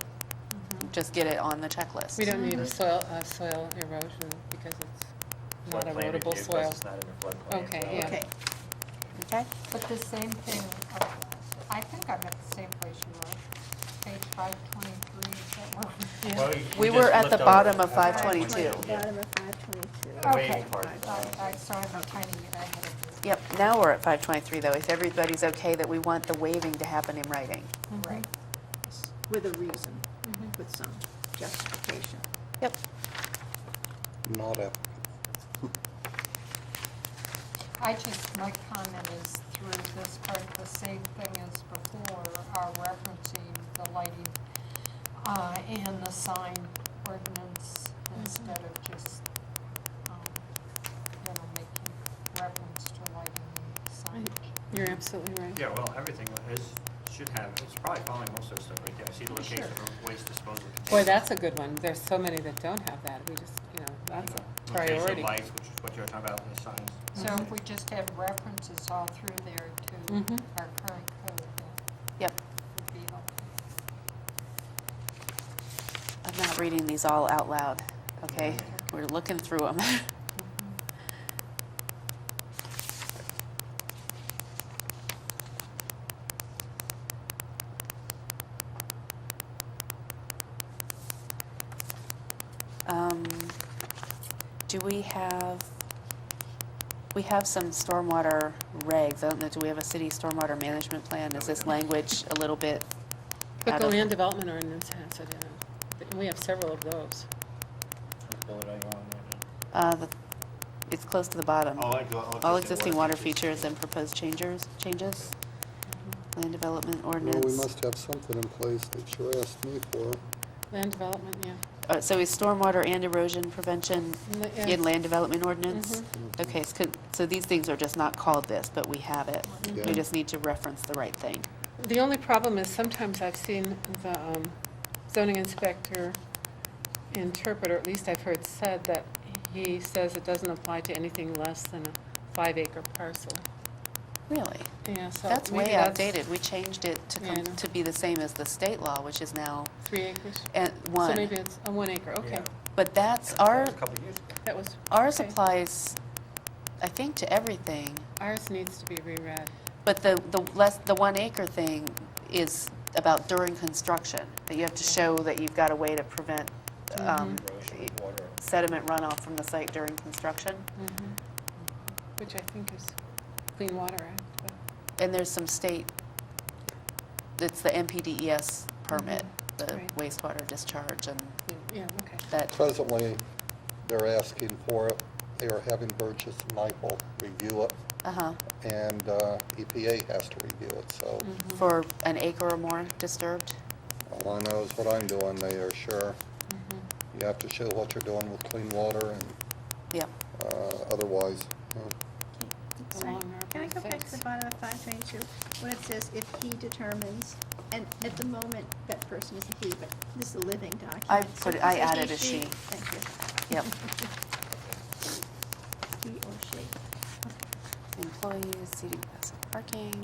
Just get it on the checklist. We don't need a soil erosion because it's not Floodplain erodible review, soil. plus it's not in the floodplain, Okay, so- yeah. Okay, Okay? But the same thing, I think I'm at the same place you are, page 523, is that where? Yeah. Well, We just were at looked the over bottom of 522. 522. bottom of 522. The waiving Okay, part. so I'm tiny bit ahead of you. Yep, now we're at 523 though, if everybody's okay that we want the waiving to happen in writing. Right. With a reason, with some justification. Yep. Not a, My comment is through this part, the same thing as before, referencing the lighting and the sign ordinance instead of just, making reference to lighting and signage. You're absolutely right. Yeah, well, everything should have, it's probably following most of the stuff right there. See the location of waste disposal containers. Boy, that's a good one. There's so many that don't have that. We just, that's a Location of priority. lights, which is what you're talking about in the signs. So if we just had references all through there to Mhm. our current code, that Yep. would be helpful. I'm not reading these all out loud, okay? We're looking through them. Do we have some stormwater regs. I don't know, do we have a city stormwater management plan? Is this language a little bit But out the of? land development ordinance has it in it. And we have several of those. What bullet are you on right now? The- It's close to the bottom. All existing water features. features and proposed changes? Land development well, ordinance. we must have something in place. They sure asked me for it. Land development, yeah. So is stormwater and erosion prevention Yeah. in land development ordinance? Mhm. Okay, so these things are just not called this, but we have it. Yeah. We just need to reference the right thing. The only problem is sometimes I've seen the zoning inspector interpret, or at least I've heard said, that he says it doesn't apply to anything less than a 5-acre parcel. Really? Yeah, so That's maybe way outdated. We changed it Yeah, I know. to be the same as the state law, which is now 3 acres? at So 1. maybe it's a 1 acre, okay. Yeah. But that's, That was a couple of years ago. That was. ours okay. applies, I think, to everything. Ours needs to be reread. But the 1 acre thing is about during construction, that you have to show that you've got a way to prevent Mhm. Erosion of water. sediment runoff from the site during construction. Which I think is Clean Water Act, but. And there's some state, it's the MPDES permit, the Right. wastewater discharge, and Yeah, okay. that, Presently, they're asking for it. They are having Burgess and Nyepel review it, uh-huh, and EPA has to review it, so for an acre or more disturbed. all I know is what I'm doing, they are sure. You have to show what you're doing with clean water, and Yep. otherwise, Sorry, Along can I go back to the 6. bottom of 522? When it says if he determines, and at the moment, that person is a he, but this is a living document. I so put it- if I it says added a she. Thank you. Yep. He or she. Employees, seating, passive parking.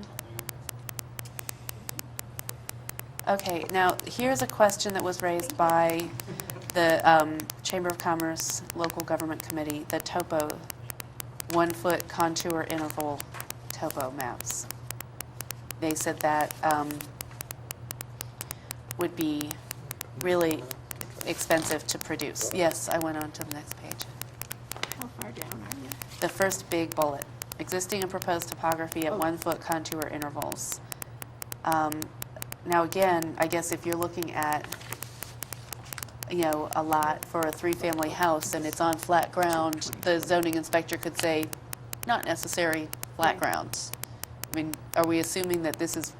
Okay, now, here's a question that was raised by the Chamber of Commerce Local Government Committee, the topo, 1-foot contour interval topo maps. they said that would be really expensive to produce. Yes, I went on to the next page. How far down are you? The first big bullet, existing and proposed topography at Oh. 1-foot contour intervals. Now again, I guess if you're looking at, a lot for a 3-family house and it's on flat ground, the zoning inspector could say, not necessary flat grounds. I mean, are we assuming that this is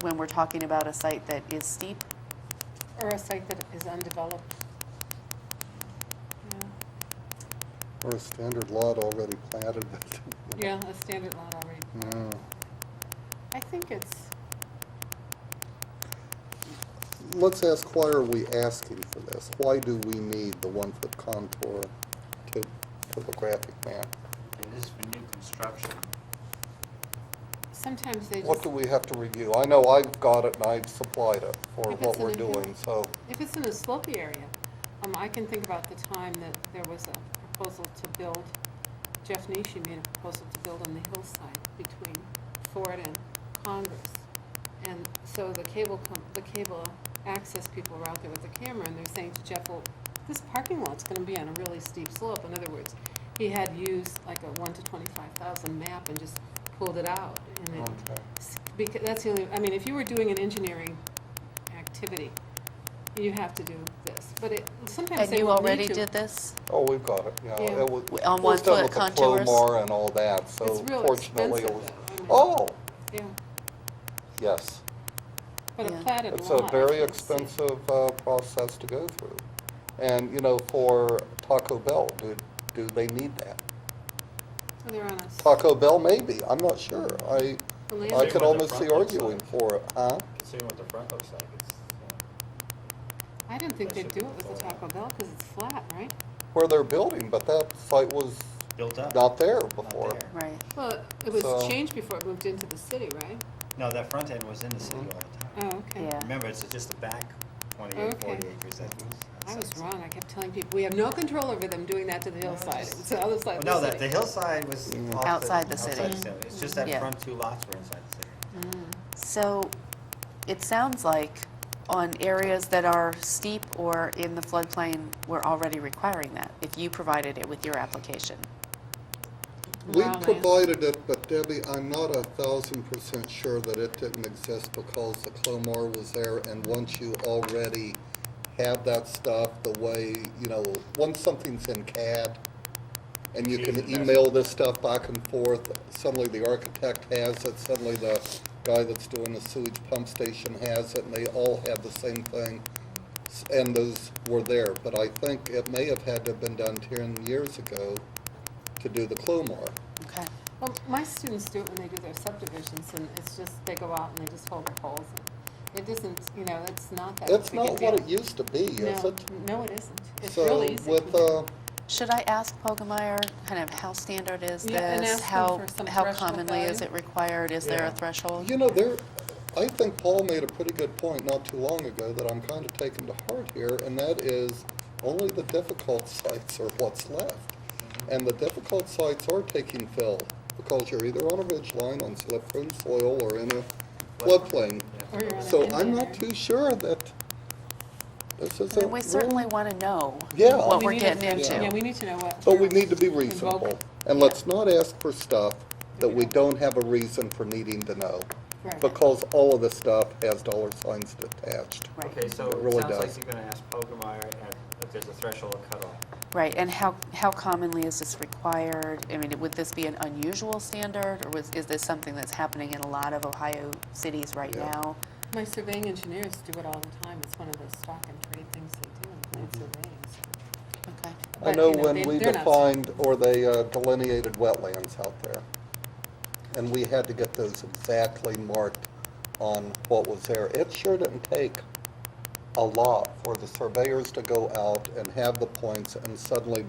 when we're talking about a site that is steep? Or a site that is undeveloped. Yeah. Or a standard lot already planted. Yeah, a standard lot already. Yeah. I think it's, Let's ask, why are we asking for this? Why do we need the 1-foot contour topographic map? And this is for new construction. sometimes they What just, do we have to review? I know I've got it and I've supplied it for If what it's in we're a hill. doing, so. if it's in a slopey area, I can think about the time that there was a proposal to build, Jeff Nishi made a proposal to build on the hillside between Ford and Congress. And so the cable access people were out there with the camera, and they're saying to Jeff, well, this parking lot's gonna be on a really steep slope. In other words, he had used like a 1 to 25,000 map and just pulled it out. And it, Okay. because that's the only, I mean, if you were doing an engineering activity, you have to do this. But it, sometimes And they you won't need already to. did this? Oh, we've got it, yeah. Yeah. It was, On it was done 1-foot with the contours? Clomar and all that, so It's real fortunately it expensive, was. though. I mean, Oh, Yeah, yes. but a Yeah. platted lot. It's a I very can't see. expensive process to go through. And, for Taco Bell, do they need that? So they're on a, Taco Bell, maybe, I'm not sure. I the land- could what the almost front see looks arguing like. for it, huh? Considering what the front looks like, it's, I didn't think That they'd should do be it with the fine. Taco Bell, because it's flat, right? Where they're building, but that site was built up. not there Not before. there. Right. Well, it was So- changed before it moved into the city, right? No, that front end was in the city all the time. Oh, okay. Yeah. Remember, it's just the back 28, Okay. 40 acres that was. I was wrong. I kept telling people, we have no control over them doing that to the hillside. It's the other side of No, the the city. hillside was off Outside the city. It's just that Yeah. front 2 lots were inside the city. So it sounds like on areas that are steep or in the floodplain, we're already requiring that, if you provided it with your application. We Wow, man. provided it, but Debbie, I'm not 1,000% sure that it didn't exist because the Clomar was there, and once you already have that stuff, the way, once something's in CAD, and you can email this stuff back and forth, suddenly the architect has it, suddenly the guy that's doing the sewage pump station has it, and they all have the same thing, and those were there. But I think it may have had to have been done 10 years ago to do the Clomar. Okay. Well, my students do it when they do their subdivisions, and it's just, they go out and they just hold the poles. It isn't, it's not that It's big a not deal. what it used to be, is No, it? no, it isn't. It's So really easy. with, Should I ask Pogemeyer kind of how standard is Yeah, and this? ask them How for some how threshold commonly is value. it required? Is there Yeah. a threshold? I think Paul made a pretty good point not too long ago that I'm kind of taking to heart here, and that is only the difficult sites are what's left. And the difficult sites are taking fill because you're either on a ridge line on slip-prone soil or in a floodplain. Or you're on an So I'm Indian not area. too sure that this is I mean, we certainly want to know Yeah. what We we're need getting to- into. Yeah, we need to know what. But we we're need to be reasonable. invoking. And Yeah. let's not ask for stuff that we don't have a reason for needing to know. Right. Because all of this stuff has dollar signs attached. Right. Okay, so It it really sounds like does. you're gonna ask Pogemeyer if there's a threshold or cutoff. Right, and how commonly is this required? I mean, would this be an unusual standard, or is this something that's happening in a lot of Ohio cities right Yeah. now? My surveying engineers do it all the time. It's one of the stock and trade things they do in plant surveying. so. Okay. I But, know you know, when they- we they're not- defined, or they delineated wetlands out there, and we had to get those exactly marked on what was there. It sure didn't take a lot for the surveyors to go out and have the points, and suddenly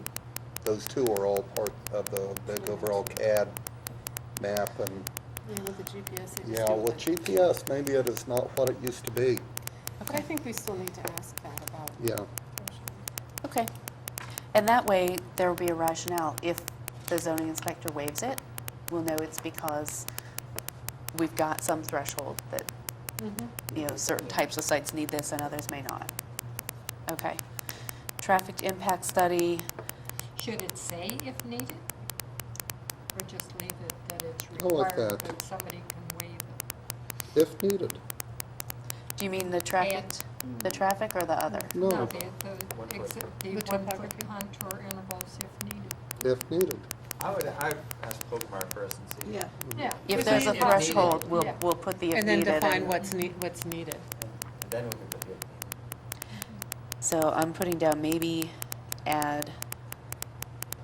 those two are all part of the big overall CAD map. And Yeah, with the GPS. they just yeah, do it with like- GPS, maybe it is not what it used to be. But I think we still need to ask that about. Yeah. Okay. And that way, there will be a rationale. If the zoning inspector waives it, we'll know it's because we've got some threshold that, certain types of sites need this and others may not. Okay. Traffic impact study, Should it say if needed? Or just leave it that it's I like required, that. but somebody can waive it? If needed. do you mean the traffic, or the other? No, The 1 exit, the The 1 foot topography. contour intervals if needed. if needed. I'd ask Pokemar first and see. Yeah. Yeah. If If there's a needed. threshold, Yeah. we'll put the if And then needed. define and- what's needed. And then we can put the if needed. So I'm putting down maybe add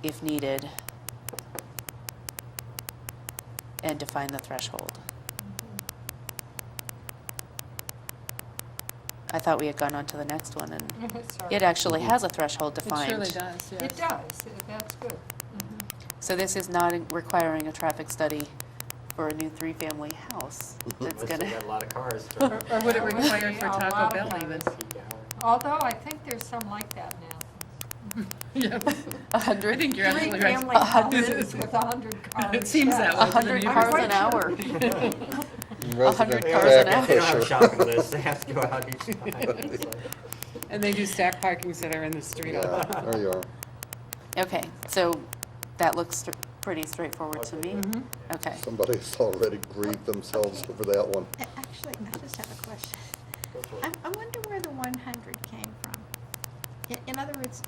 if needed and define the threshold. I thought we had gone on to the next one, and Sorry. it actually has a threshold It defined. surely does, yes. It does, that's good. So this is not requiring a traffic study for a new three-family house. That's Unless gonna, you got a lot of cars. Or would it require for A lot Taco of Bell cars. even? Peak hour. Although I think there's some like that now. Yeah. 100, I think you're absolutely right. Three-family 100. houses with 100 cars. It seems that yeah. way. 100 cars an hour. Resident cars Jack an hour. They don't have a Fisher. shopping list, they have to go out each time. It's like- And they do stack parkings that are in the street. Yeah, there you are. Okay, so that looks pretty straightforward to me. Mhm. Okay. Somebody's already grieved themselves over that one. Actually, I just have a question. Go for it. I wonder where the 100 came from. In other words,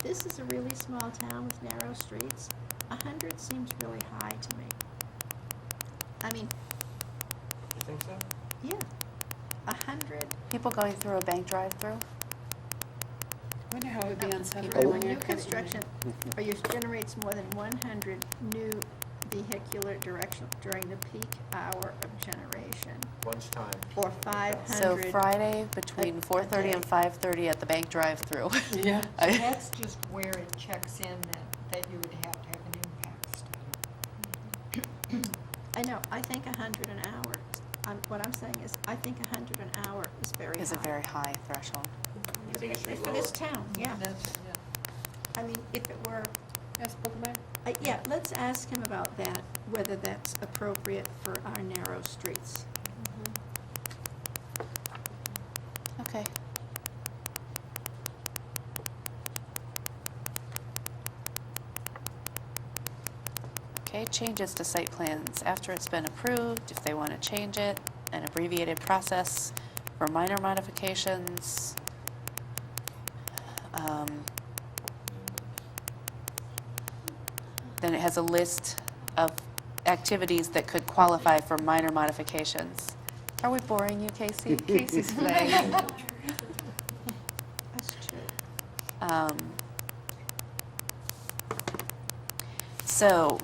this is a really small town with narrow streets. 100 seems really high to me. I mean, You think so? yeah, 100. People going through a bank drive-through? I wonder how it would be on Saturday People when in you're new cutting construction, or use generates more than 100 new vehicular direction during the peak hour of generation, Lunchtime. or 500. So Friday between a 4:30 and day. 5:30 at the bank drive-through. Yeah. So that's just where it checks in that you would have to have an impact study. I know, I think 100 an hour. What I'm saying is, I think 100 an hour is very high. Is a very high threshold. You think it should be For this lower? town, yeah. That's, yeah. I mean, if it were, Yes, Pokemon? yeah, let's ask him about that, whether that's appropriate for our narrow streets. Okay. Okay, changes to site plans. After it's been approved, if they want to change it, an abbreviated process for minor modifications. Then it has a list of activities that could qualify for minor modifications. Are we boring you, Casey? Casey's flag. That's true. So,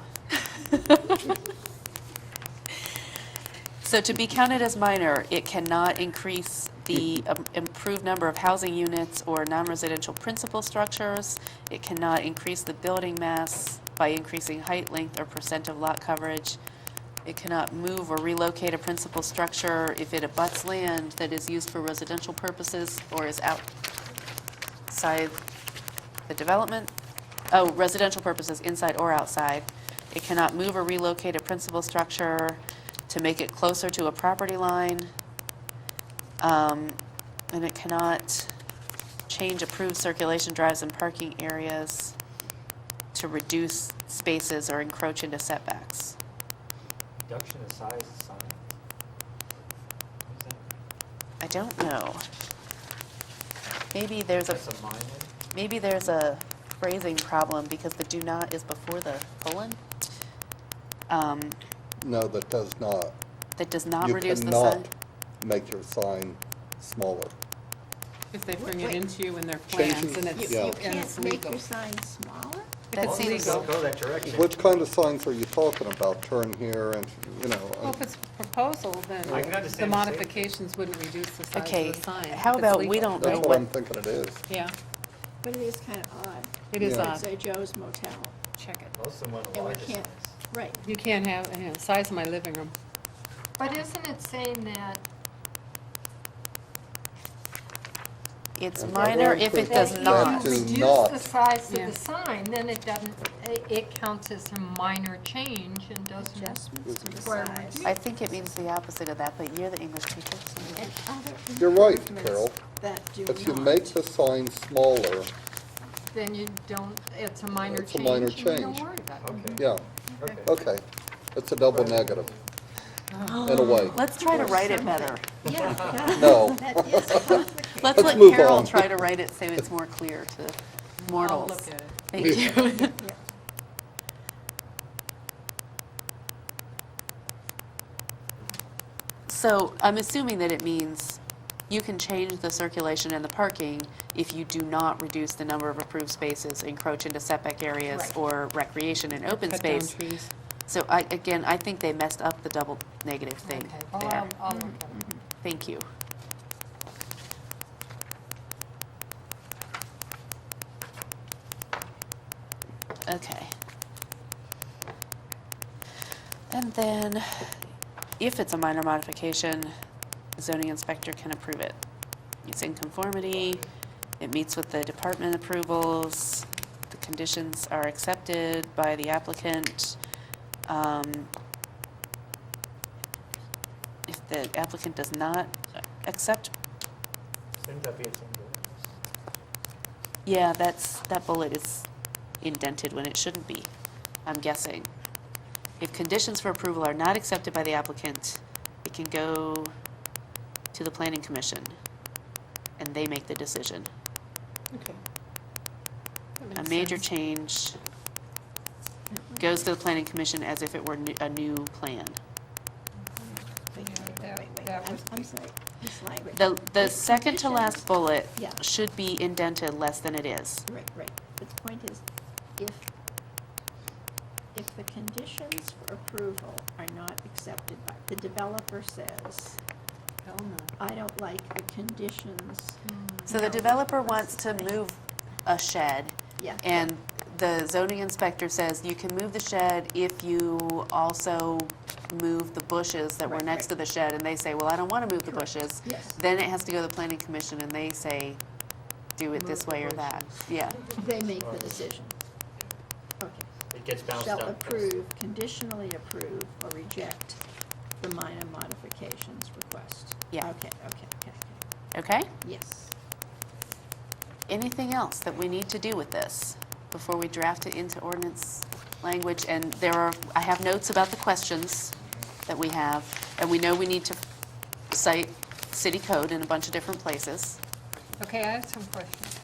so to be counted as minor, it cannot increase the improved number of housing units or non-residential principal structures. It cannot increase the building mass by increasing height, length, or percent of lot coverage. It cannot move or relocate a principal structure if it abuts land that is used for residential purposes or is outside the development. Oh, residential purposes, inside or outside. It cannot move or relocate a principal structure to make it closer to a property line. And it cannot change approved circulation drives and parking areas to reduce spaces or encroach into setbacks. Reduction in size of sign. What is that? I don't know. Maybe there's a, That's a minor? maybe there's a phrasing problem because the do not is before the colon. No, that does not. That does not You reduce the cannot sign. make your sign smaller. If they bring Wait. it into you in their Changing- plans and You it's, Yeah. you and it's can't make legal. your sign smaller? If That it's seems- legal. Go that direction. Which kind of signs are you talking about? Turn here and, you know. Well, if it's proposal, then I can understand the the safety. modifications wouldn't reduce the size Okay, of the sign. how if it's about we legal. don't know That's what what, I'm thinking it is. Yeah, But it is kind of odd. it is Yeah. odd. Say Joe's Motel. Check it. Most of them want a And we larger size. can't, right. You can't have, size of my living room. But isn't it saying that It's Okay. minor if it does That not. do If you not. reduce the size of Yeah. the sign, then it doesn't, it counts as a minor change and doesn't. Adjustments to the Require size. review. I think it means the opposite of that, but you're the English teacher. so- And other You're right, improvements Carol. That do If you not. make the sign smaller, Then you don't, it's a minor It's a minor change and you don't change. worry about it. Okay. yeah, Okay. okay. It's a double negative, in a way. Let's try to write it better. Yeah, yeah. No. That is complicated. Let's Let's let move Carol on. try to write it so it's more clear to mortals. look at it. Thank you. Yeah. So I'm assuming that it means you can change the circulation and the parking if you do not reduce the number of approved spaces, encroach into setback areas, Right. or recreation and open Cut down space. trees. So I think they messed up the double negative thing Okay. Well, there. I'll look at it. Thank you. Okay. And then, if it's a minor modification, the zoning inspector can approve it. It's in conformity, it meets with the department approvals, the conditions are accepted by the applicant. If the applicant does not accept, Shouldn't that be a single? yeah, that bullet is indented when it shouldn't be, I'm guessing. If conditions for approval are not accepted by the applicant, it can go to the planning commission, and they make the decision. Okay. That A makes major sense. change goes to the planning commission as if it were a new plan. Wait, that- wait. that I'm was- I'm sorry, Ms. Langley. The If second to last conditions- bullet Yeah. should be indented less than it is. Right, right. But the point is, if the conditions for approval are not accepted by, the developer says, Hell no. I don't like the conditions. So the No. developer wants to move a shed, Yeah. and the zoning inspector says you can move the shed if you also move the bushes that were Right, next right. to the shed, and they say, well, I don't want to move the Correct. bushes. Yes. Then it has to go to the planning commission, and they say, do it this Move the way or that. bushes. Yeah. They make the decision. Okay. It gets bounced Shall up. approve, conditionally approve, or reject the minor modifications request. Yeah. Okay. Okay? Yes. Anything else that we need to do with this before we draft it into ordinance language? And I have notes about the questions that we have, and we know we need to cite city code in a bunch of different places. Okay, I have some questions.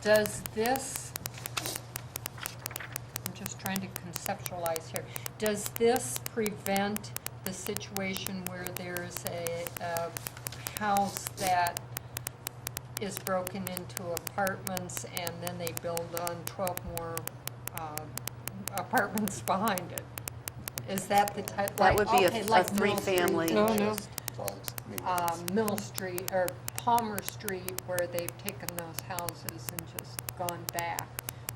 Does this, I'm just trying to conceptualize here, does this prevent the situation where there's a house that is broken into apartments and then they build on 12 more apartments behind it? Is that the type, That like, would be a okay, like Mill three-family. Street, No, no. Mill Street, or Palmer Street, where they've taken those houses and just gone back.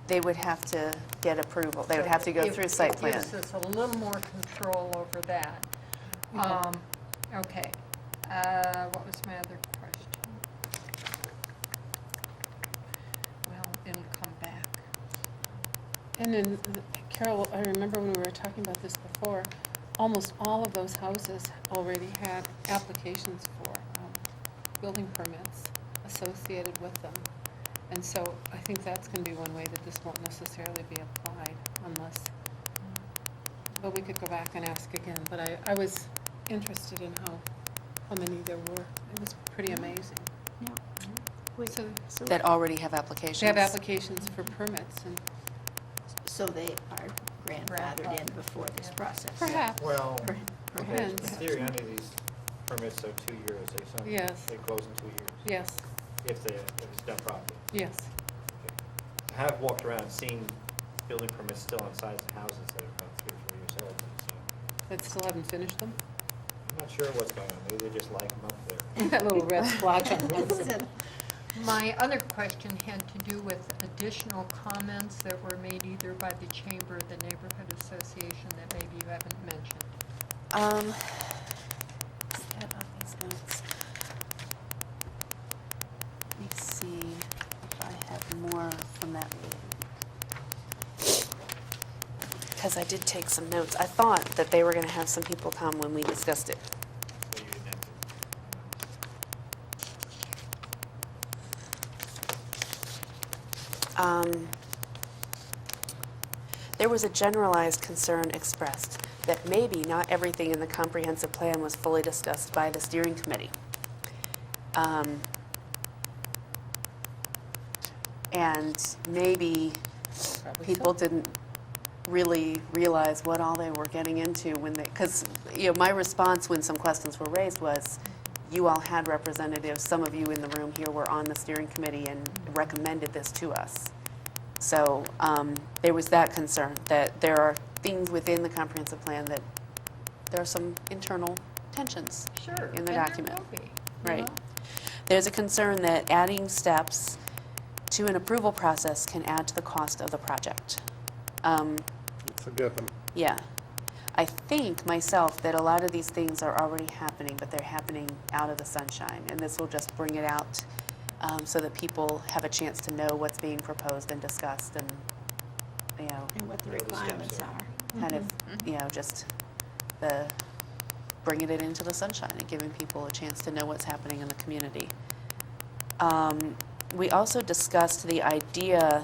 They would have to get approval. They would have to go If- through site plan. It gives us a little more control over that. Okay. What was my other question? Well, it'll come back. And then, Carol, I remember when we were talking about this before, almost all of those houses already had applications for building permits associated with them. And so I think that's going to be one way that this won't necessarily be applied unless, but we could go back and ask again. But I was interested in how many there were. It was pretty amazing. Now, wait, So so, That already have applications. they have applications for permits and so they are grandfathered in before this process? perhaps. Well, Per- okay, in Depends. theory, any of these permits are 2 years, they some, Yes. they close in 2 years. Yes, If it's done properly. yes. I have walked around and seen building permits still on sides of houses that are about 3 or 4 years old, so That still haven't finished them? I'm not sure what's going on, maybe they just like them up there. That little red splotch on one. Instead- My other question had to do with additional comments that were made either by the chamber or the neighborhood association that maybe you haven't mentioned. Is that on these notes? because I did take some notes. I thought that they were going to have some people come when we discussed it. So you didn't have There was a generalized concern expressed that maybe not everything in the comprehensive plan was fully discussed by the steering committee. And maybe Probably people so. didn't really realize what all they were getting into when they, because, my response when some questions were raised was, you all had representatives, some of you in the room here were on the steering committee and recommended this to us. So there was that concern, that there are things within the comprehensive plan that there are some internal tensions Sure. in the and there document. will be, you Right. know? There's a concern that adding steps to an approval process can add to the cost of the project. It's a given. Yeah. I think myself that a lot of these things are already happening, but they're happening out of the sunshine. And this will just bring it out so that people have a chance to know what's being proposed and discussed and, And what the Know the steps requirements are. are. kind of, just bringing it into the sunshine and giving people a chance to know what's happening in the community. We also discussed the idea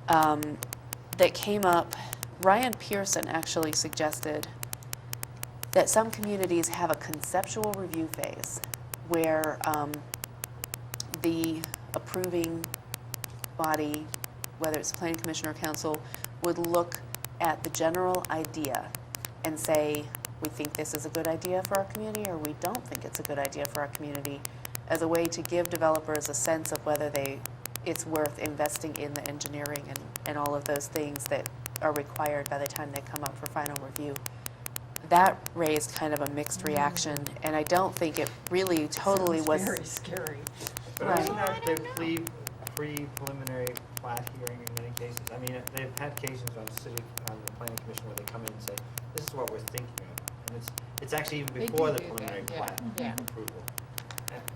that came up. Ryan Pearson actually suggested that some communities have a conceptual review phase where the approving body, whether it's planning commission or council, would look at the general idea and say, we think this is a good idea for our community, or we don't think it's a good idea for our community, as a way to give developers a sense of whether it's worth investing in the engineering and all of those things that are required by the time they come up for final review. That raised kind of a mixed reaction, and I don't think it really totally Sounds was. very scary. But Right. isn't that the pre-preliminary plat hearing in many cases? I mean, they've had cases on the planning commission where they come in and say, this is what we're thinking of. And it's actually even They before do the do that, preliminary yeah, plat yeah. approval.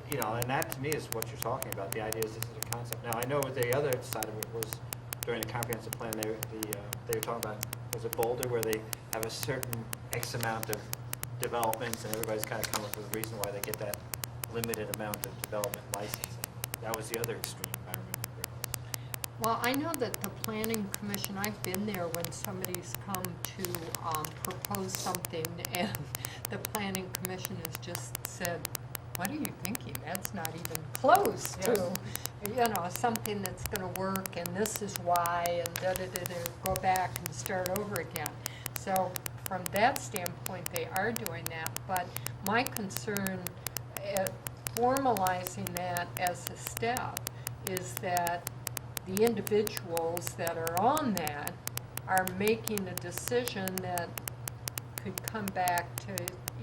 And that to me is what you're talking about. The idea is this is a concept. Now, I know the other side of it was during the comprehensive plan, they were talking about, was it Boulder, where they have a certain X amount of developments and everybody's kind of come up with a reason why they get that limited amount of development licensing. That was the other extreme, if I remember correctly. Well, I know that the planning commission, I've been there when somebody's come to propose something and the planning commission has just said, what are you thinking? That's not even close to, something that's gonna work and this is why and da-da-da-da, go back and start over again. So from that standpoint, they are doing that, but my concern formalizing that as a step is that the individuals that are on that are making a decision that could come back to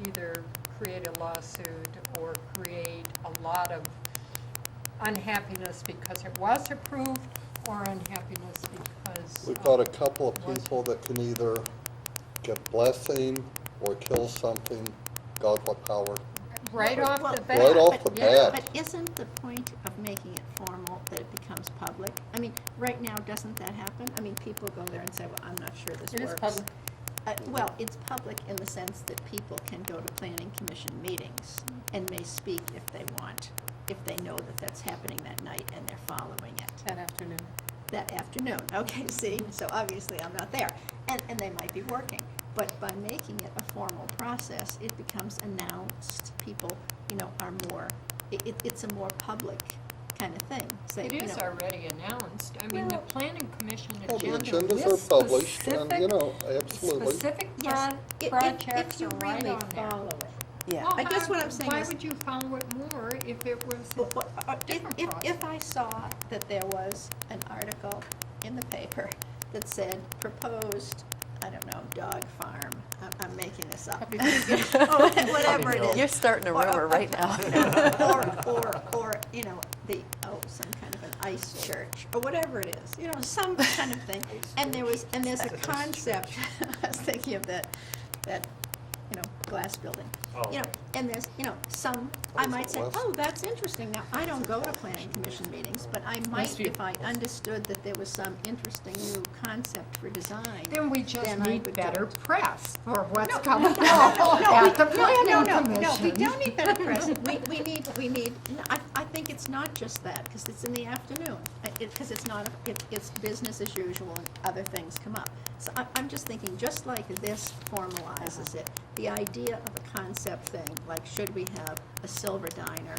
either create a lawsuit or create a lot of unhappiness because it was approved or unhappiness because. We've got a couple of people that can either get blessing or kill something, God what power. Right off the bat. Right off the yeah. bat. But isn't the point of making it formal that it becomes public? I mean, right now, doesn't that happen? I mean, people go there and say, well, I'm not sure this It works. is public. Well, it's public in the sense that people can go to planning commission meetings and may speak if they want, if they know that that's happening that night and they're following it. That afternoon. That afternoon, okay, see, so obviously I'm not there, and they might be working. But by making it a formal process, it becomes announced, people, are more, it's a more public kind of thing. Say, It is already announced. I mean, the Well- planning commission Well, the agenda agendas with are published and, specific, absolutely. specific Yes, projects if you are right really on there. follow it. Yeah. Well, I guess what I'm saying Why is- would you follow it more if it was different If process? I saw that there was an article in the paper that said proposed, I don't know, dog farm, I'm making this up. Or whatever it is. You're starting a rumor right now. Or, some kind of an ice church, or whatever it is, some kind of thing. And there's a concept, I was thinking of that, glass building. Oh, You know, okay. and there's, you know, some, I What is might it, say, Wes? oh, that's interesting. Now, I don't go to planning commission meetings, but I might, Westview. if I understood that there was some interesting new concept for design. Then we just then I need would better go. press for what's coming up No, at the no, planning no, commission. we don't need better press. We need, no, I think it's not just that, because it's in the afternoon. Because it's not, it's business as usual and other things come up. So I'm just thinking, just like this formalizes it, the idea of a concept thing, like should we have a silver diner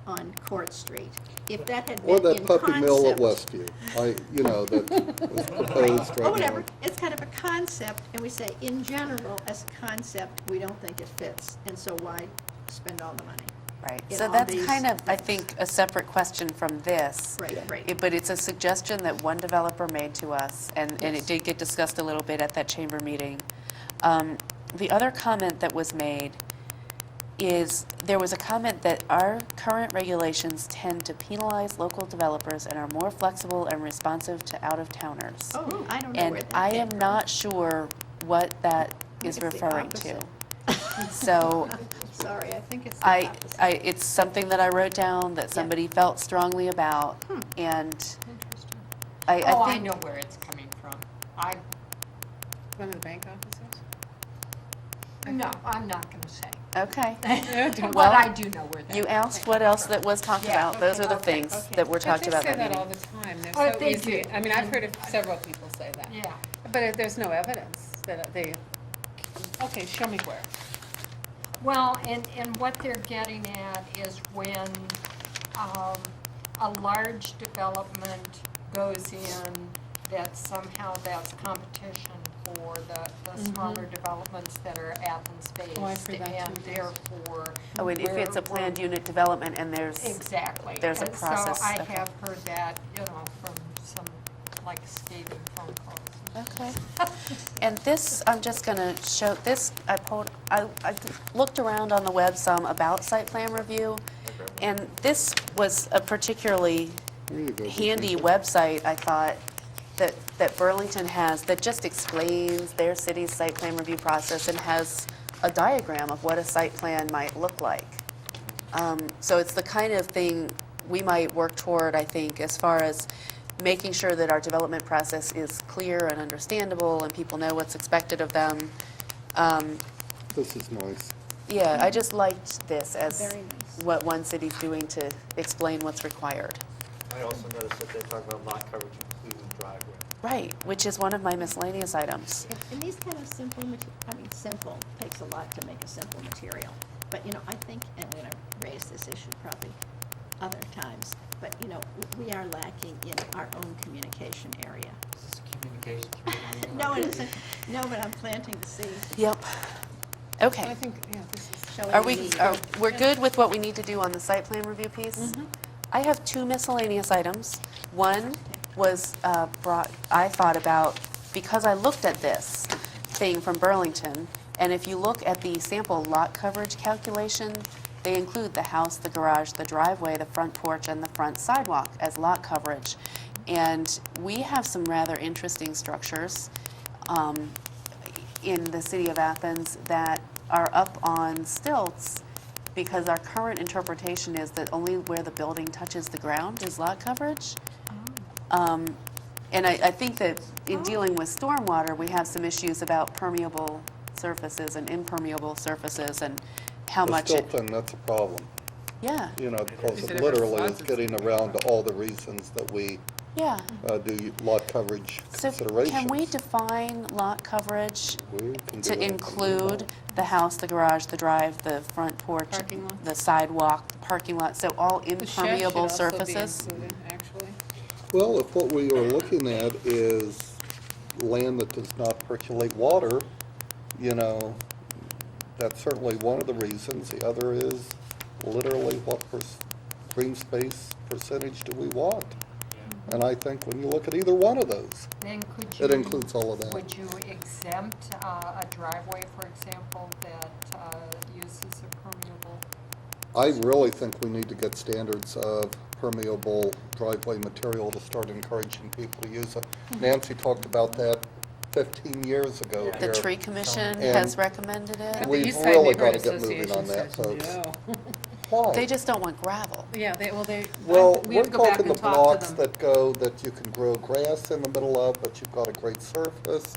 on Court Street? If that had Or been in that concept. puppy mill at Westview, that was proposed right now. Or whatever, it's kind of a concept, and we say, in general, as a concept, we don't think it fits, and so why spend all the money? Right, in so all that's these kind of, I things. think, a separate question from this. Right, right. But it's a suggestion that one developer made to us, and Yes. it did get discussed a little bit at that chamber meeting. The other comment that was made is, there was a comment that our current regulations tend to penalize local developers and are more flexible and responsive to out-of-towners. Oh, I don't know where And that I came am from. not sure what that I is think it's the referring to. opposite. So, Sorry, I think it's the opposite. it's something that I wrote down that somebody felt strongly about, and Interesting. I Oh, I think. know where it's coming from. One of the bank officers? No, I'm not gonna say. Okay. But Well, I do know where that. You asked what else that was talked Yeah, about. Those are the okay, things okay. that were talked about But that they say that all meeting. the time. They're Oh, so they easy. do. I mean, I've heard several people say that. Yeah. But there's no evidence that they, okay, show me where. Well, and what they're getting at is when a large development goes in, that somehow that's competition for the smaller developments that are Athens-based. Oh, I've heard that And too, yes. therefore. Oh, and if it's a we're- planned unit development and there's, Exactly. there's a And process, So I okay. have heard that, from some, like, scathing phone calls. okay. And this, I'm just gonna show, this, I looked around on the web some about site plan review, and this was a particularly There you go. handy website, I thought, that Burlington has, that just explains their city's site plan review process and has a diagram of what a site plan might look like. So it's the kind of thing we might work toward, I think, as far as making sure that our development process is clear and understandable and people know what's expected of them. This is nice. Yeah, I just liked this as Very nice. what one city's doing to explain what's required. I also noticed that they talk about lot coverage including driveway. Right, which is one of my miscellaneous items. And these kind of simple, simple, takes a lot to make a simple material. But, I think, and I'm gonna raise this issue probably other times, but, we are lacking in our own communication area. Is this a communications meeting? No, it isn't. No, but I'm planting the seed. Yep. I Okay. think, yeah, this is. Showing Are the we, need. we're good with what we need to do on the site plan review piece? Mm-hmm. I have two miscellaneous items. One was I thought about, because I looked at this thing from Burlington, and if you look at the sample lot coverage calculation, they include the house, the garage, the driveway, the front porch, and the front sidewalk as lot coverage. And we have some rather interesting structures in the city of Athens that are up on stilts, because our current interpretation is that only where the building touches the ground is lot coverage. And I think that in dealing with stormwater, we have some issues about permeable surfaces and impermeable surfaces and how much The it, still thing, that's a problem, yeah, because If it it ever literally floods, is it's getting around to all the reasons that we yeah. do lot coverage So considerations. can we define lot coverage We can do to anything we include want. the house, the garage, the drive, the front porch, Parking lots? the sidewalk, the parking lot, so all The shed should impermeable also be surfaces? included, actually. Well, if what we are looking at is land that does not percolate water, that's certainly one of the reasons. The other is literally what green space percentage do we want? And I think when you look at either one of those, Then could you? it includes all of that. Would you exempt a driveway, for example, that uses a permeable? I really think we need to get standards of permeable driveway material to start encouraging people to use it. Nancy talked about that 15 years ago The here. tree commission And- has recommended it. The We've East Side really gotta Neighborhood get moving on that, Association says folks. no. Why? They just don't want gravel. Yeah, Well, we we're have to go back talking the and talk to blocks them. that go, that you can grow grass in the middle of, but you've got a great surface.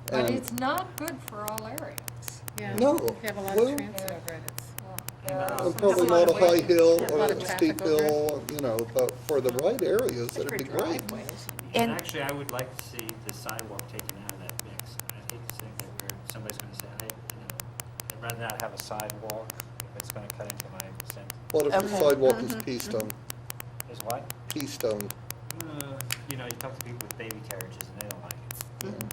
But and- it's not good for all areas. Yeah. No, You have a lot well- of transit over it. It's- And probably not a high hill Yeah, a or lot of a traffic steep over it. hill, you know, but for the right areas, it'd be great. And- And actually, I would like to see the sidewalk taken out of that mix. I hate to think that somebody's gonna say, I'd rather not have a sidewalk if it's gonna cut into my center. What if the Okay. sidewalk is pea stone? Is what? Pea stone. You know, you talk to people with baby carriages and they don't like it. I mean,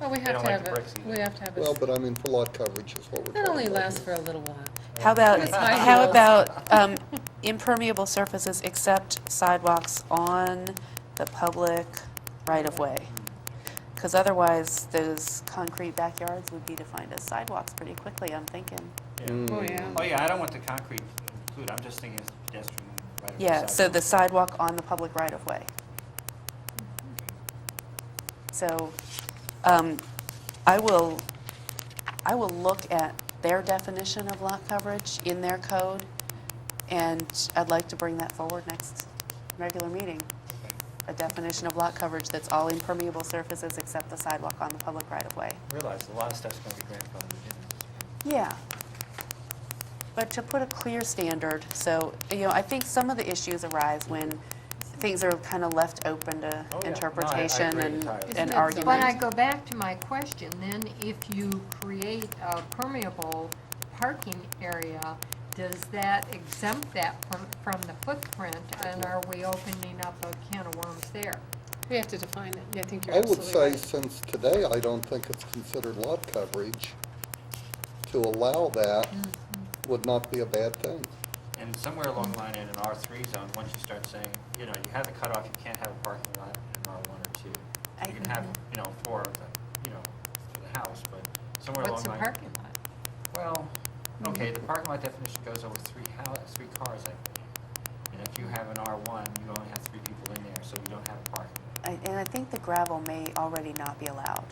Well, we they have don't to like have the it, bricks either. we have to have Well, it. but I mean, for lot coverage is what we're That talking only about lasts here. for a little while. How about, It's high how heels. about impermeable surfaces except sidewalks on the public right-of-way? Because otherwise, those concrete backyards would be defined as sidewalks pretty quickly, I'm thinking. Yeah. Mm. Oh, yeah. Oh, yeah, I don't want the concrete included, I'm just thinking it's pedestrian right of way Yeah, so the sidewalk. sidewalk on the public right-of-way. So, I will look at their definition of lot coverage in their code, and I'd like to bring that forward next regular meeting. A definition of lot coverage that's all impermeable surfaces except the sidewalk on the public right-of-way. Realize a lot of stuff's gonna be grandfathered in. Yeah. But to put a clear standard, so, I think some of the issues arise when things are kind of left open to Oh, yeah. No, I interpretation agree and entirely. Isn't and it- argument. But I go back to my question, then if you create a permeable parking area, does that exempt that from the footprint? And are we opening up a can of worms there? We have to define it. I think you're I would absolutely say right. since today, I don't think it's considered lot coverage, to allow that would not be a bad thing. And somewhere along the line in an R3 zone, once you start saying, you have the cutoff, you can't have a parking lot in an R1 or 2. You can have, for the house, but somewhere along What's the a line. parking lot? Well, okay, the parking lot definition goes over three cars, I believe. And if you have an R1, you only have 3 people in there, so you don't have a parking lot. And I think the gravel may already not be allowed.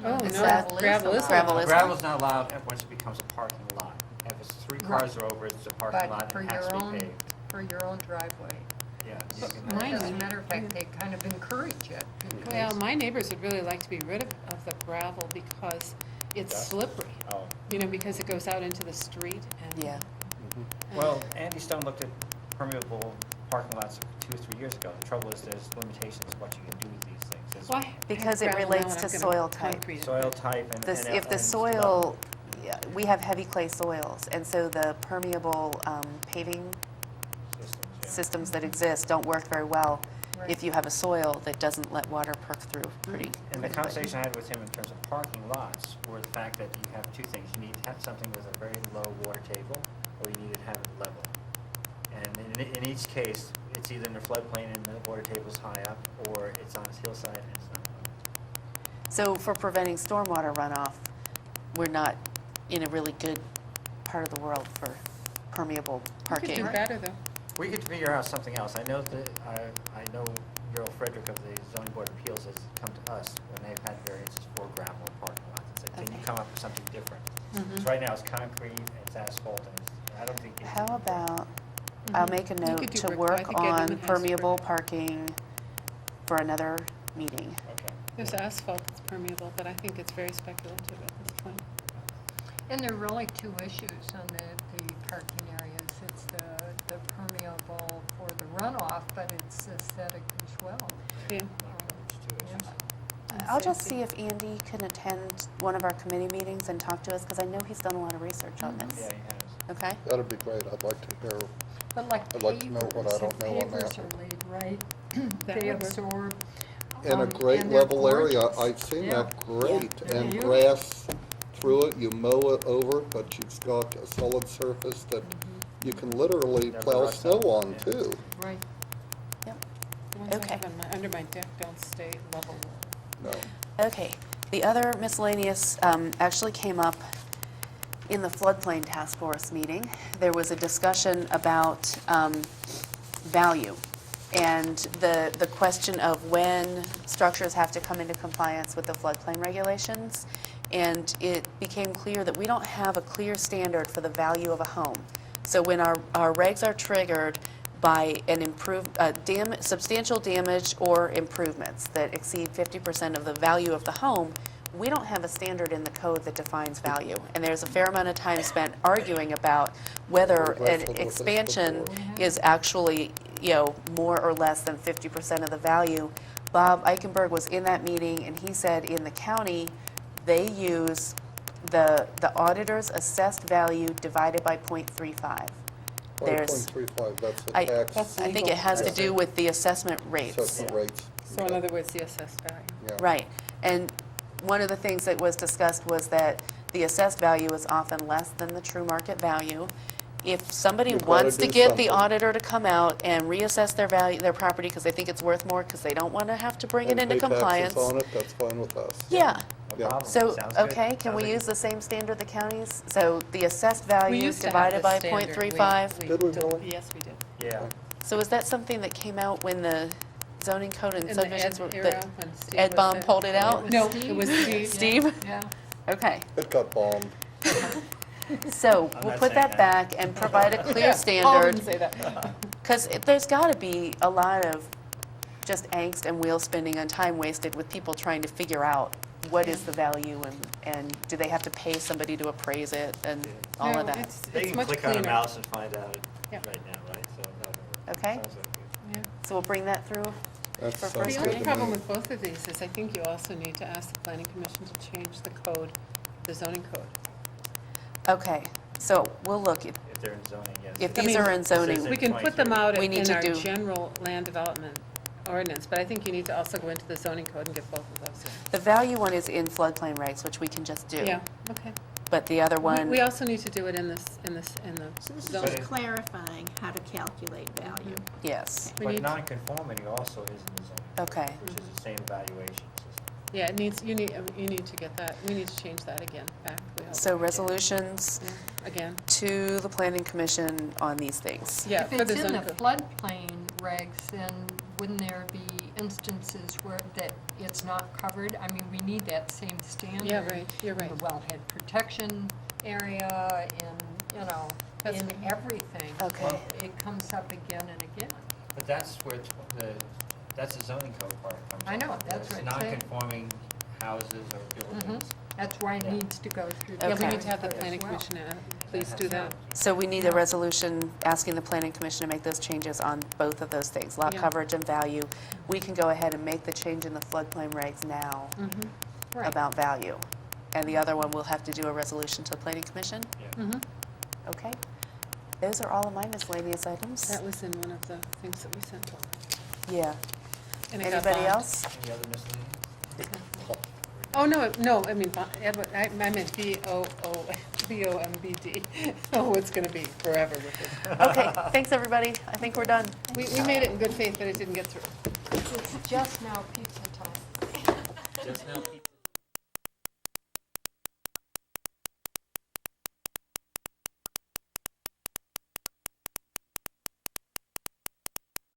Oh, Is no, that- gravel is Gravel allowed. is- Gravel's not allowed once it becomes a parking lot. If it's 3 Right. cars or over, it's a parking lot But for and it has your to be own, paved. for your own driveway. Yeah. you can- Mine As a is- matter of fact, they kind of encourage it. because- Well, my neighbors would really like to be rid of the gravel because it's Dust? slippery, Oh. because it goes out into the street and. Yeah. Well, Andy Stone looked at permeable parking lots 2 or 3 years ago. The trouble is there's limitations of what you can do with these things. There's Why? Because it Gravel now relates and to I'm gonna soil type. concrete it. Soil type and. This, and- if the and soil, we have heavy clay soils, and so the permeable paving systems that exist don't work very well Right. if you have a soil that doesn't let water perk through pretty And the quickly. conversation I had with him in terms of parking lots were the fact that you have 2 things. You need to have something with a very low water table, or you need to have it level. And in each case, it's either in the floodplain and the water table's high up, or it's on a hillside and it's not level. So for preventing stormwater runoff, we're not in a really good part of the world for permeable You could parking. do better, though. We could figure out something else. I know that, I know Earl Frederick of the Zoning Board of Appeals has come to us when they've had variances for gravel and parking lots and said, can you Okay. come up with something different? Mhm. So right now it's concrete, it's asphalt, and I don't think. How about, I'll make a You note could do to brick. I work think Edmund on has permeable brick. parking for another meeting. Okay. There's asphalt that's permeable, but I think it's very speculative at this point. And there are really 2 issues on the parking areas. It's the permeable for the runoff, but it's aesthetic as well. Yeah. I'll just see if Andy can attend one of our committee meetings and talk to us, because I know he's done a lot of research on Yeah, this. he has. Okay? That'd be great. I'd like to hear. But like I'd like to know what I pavers, don't if know on that. pavers are laid right, That they would work. absorb. In a and great they're level area, gorgeous. I've seen Yeah. that great, Yeah. and Yeah. grass through it, you mow it over it, but you've got a solid surface that you can literally Never plow ruts snow out, on yeah. too. Right. Yep. The ones I Okay. have under my deck don't stay level. No. Okay. The other miscellaneous actually came up in the floodplain task force meeting. There was a discussion about value and the question of when structures have to come into compliance with the floodplain regulations. And it became clear that we don't have a clear standard for the value of a home. So when our regs are triggered by an substantial damage or improvements that exceed 50% of the value of the home, we don't have a standard in the code that defines value. And there's a fair amount of time spent arguing about whether We've wrestled an with this expansion before. is actually, more or less than 50% of the value. Bob Eichenberg was in that meeting, and he said in the county, they use the auditor's assessed value divided by 0.35. There's, 5.35, that's the I tax I think it has to do with the assessment rates. assessment rates. So in other words, the assessed value. Yeah. Right. And one of the things that was discussed was that the assessed value is often less than the true market value. If somebody You've gotta wants to do get the something. auditor to come out and reassess their value, their property, because they think it's worth more, because they don't want to have to bring it And into pay taxes compliance. on it, that's fine with us. Yeah. No Yeah. problem. So, Sounds good. okay, can Sounds we like- use the same standard the counties? So the assessed We value used to have divided this by standard. 0.35? We Did we don't- really? Yes, we did. Yeah. So is that something that came out when the zoning code and In the subdivisions were, Ed era, that when Steve Ed was Baum there. pulled it out? No, Steve? it was Steve. Steve? Yeah. Okay. It got bombed. So I'm we'll not put saying that that. back and provide a clear Paul standard. didn't say that. Because there's got to be a lot of just angst and wheel spinning and time wasted with people trying to figure out what is the value and do they have to pay somebody to appraise it and all No, of that. They It's can much click on a cleaner. mouse and find out Yeah. right now, right? So no. Okay. Sounds like it. Yeah. So we'll bring that through. That For sounds first The good only to problem me. with both of these is I think you also need to ask the planning commission to change the code, the zoning code. Okay, so we'll look, If they're in zoning, yes. if I these mean, are in zoning, Says We can put them 23. out We need in to our do- general land development ordinance, but I think you need to also go into the zoning code and get both of those in. the value one is in floodplain regs, which we can just do. Yeah, okay. But the other one, We also need to do it in the So this is zoning. just clarifying how to calculate value. yes, We But need- non-conformity also is in the zoning. Okay. Which is the same valuation system. Yeah, it needs, you need to get that, we need to change that again, back. We hope so we can. resolutions Yeah, again, to the planning commission on these things. yeah, If for the it's in zoning the code. floodplain regs, then wouldn't there be instances where that it's not covered? I mean, we need that same standard. Yeah, right, you're right. In the wellhead protection area, That's in right. everything. Okay. It comes up again and again. But that's where that's the zoning code part comes in. I know, that's what I'm saying. Non-conforming houses or buildings. That's why it Yeah. needs to go through. Yeah, we Okay. need to have the as planning well. commission, please do that. So we need a resolution asking the planning commission to make those changes on both of those things, lot Yeah. coverage and value. We can go ahead and make the change in the floodplain regs now Mhm, Right. about value. And the other one, we'll have to do a resolution to the planning commission? Yeah. mhm. Okay. Those are all of my miscellaneous items. That was in one of the things that we sent over. Yeah. And it got Anybody bombed. else? Any other miscellaneous? Oh, no, I mean, Edward, I meant B-O-M-B-D. Oh, it's gonna be forever with this. Okay, thanks, everybody. I think we're done. We made it in good faith, but it didn't get through. It's just now pizza time. Just now,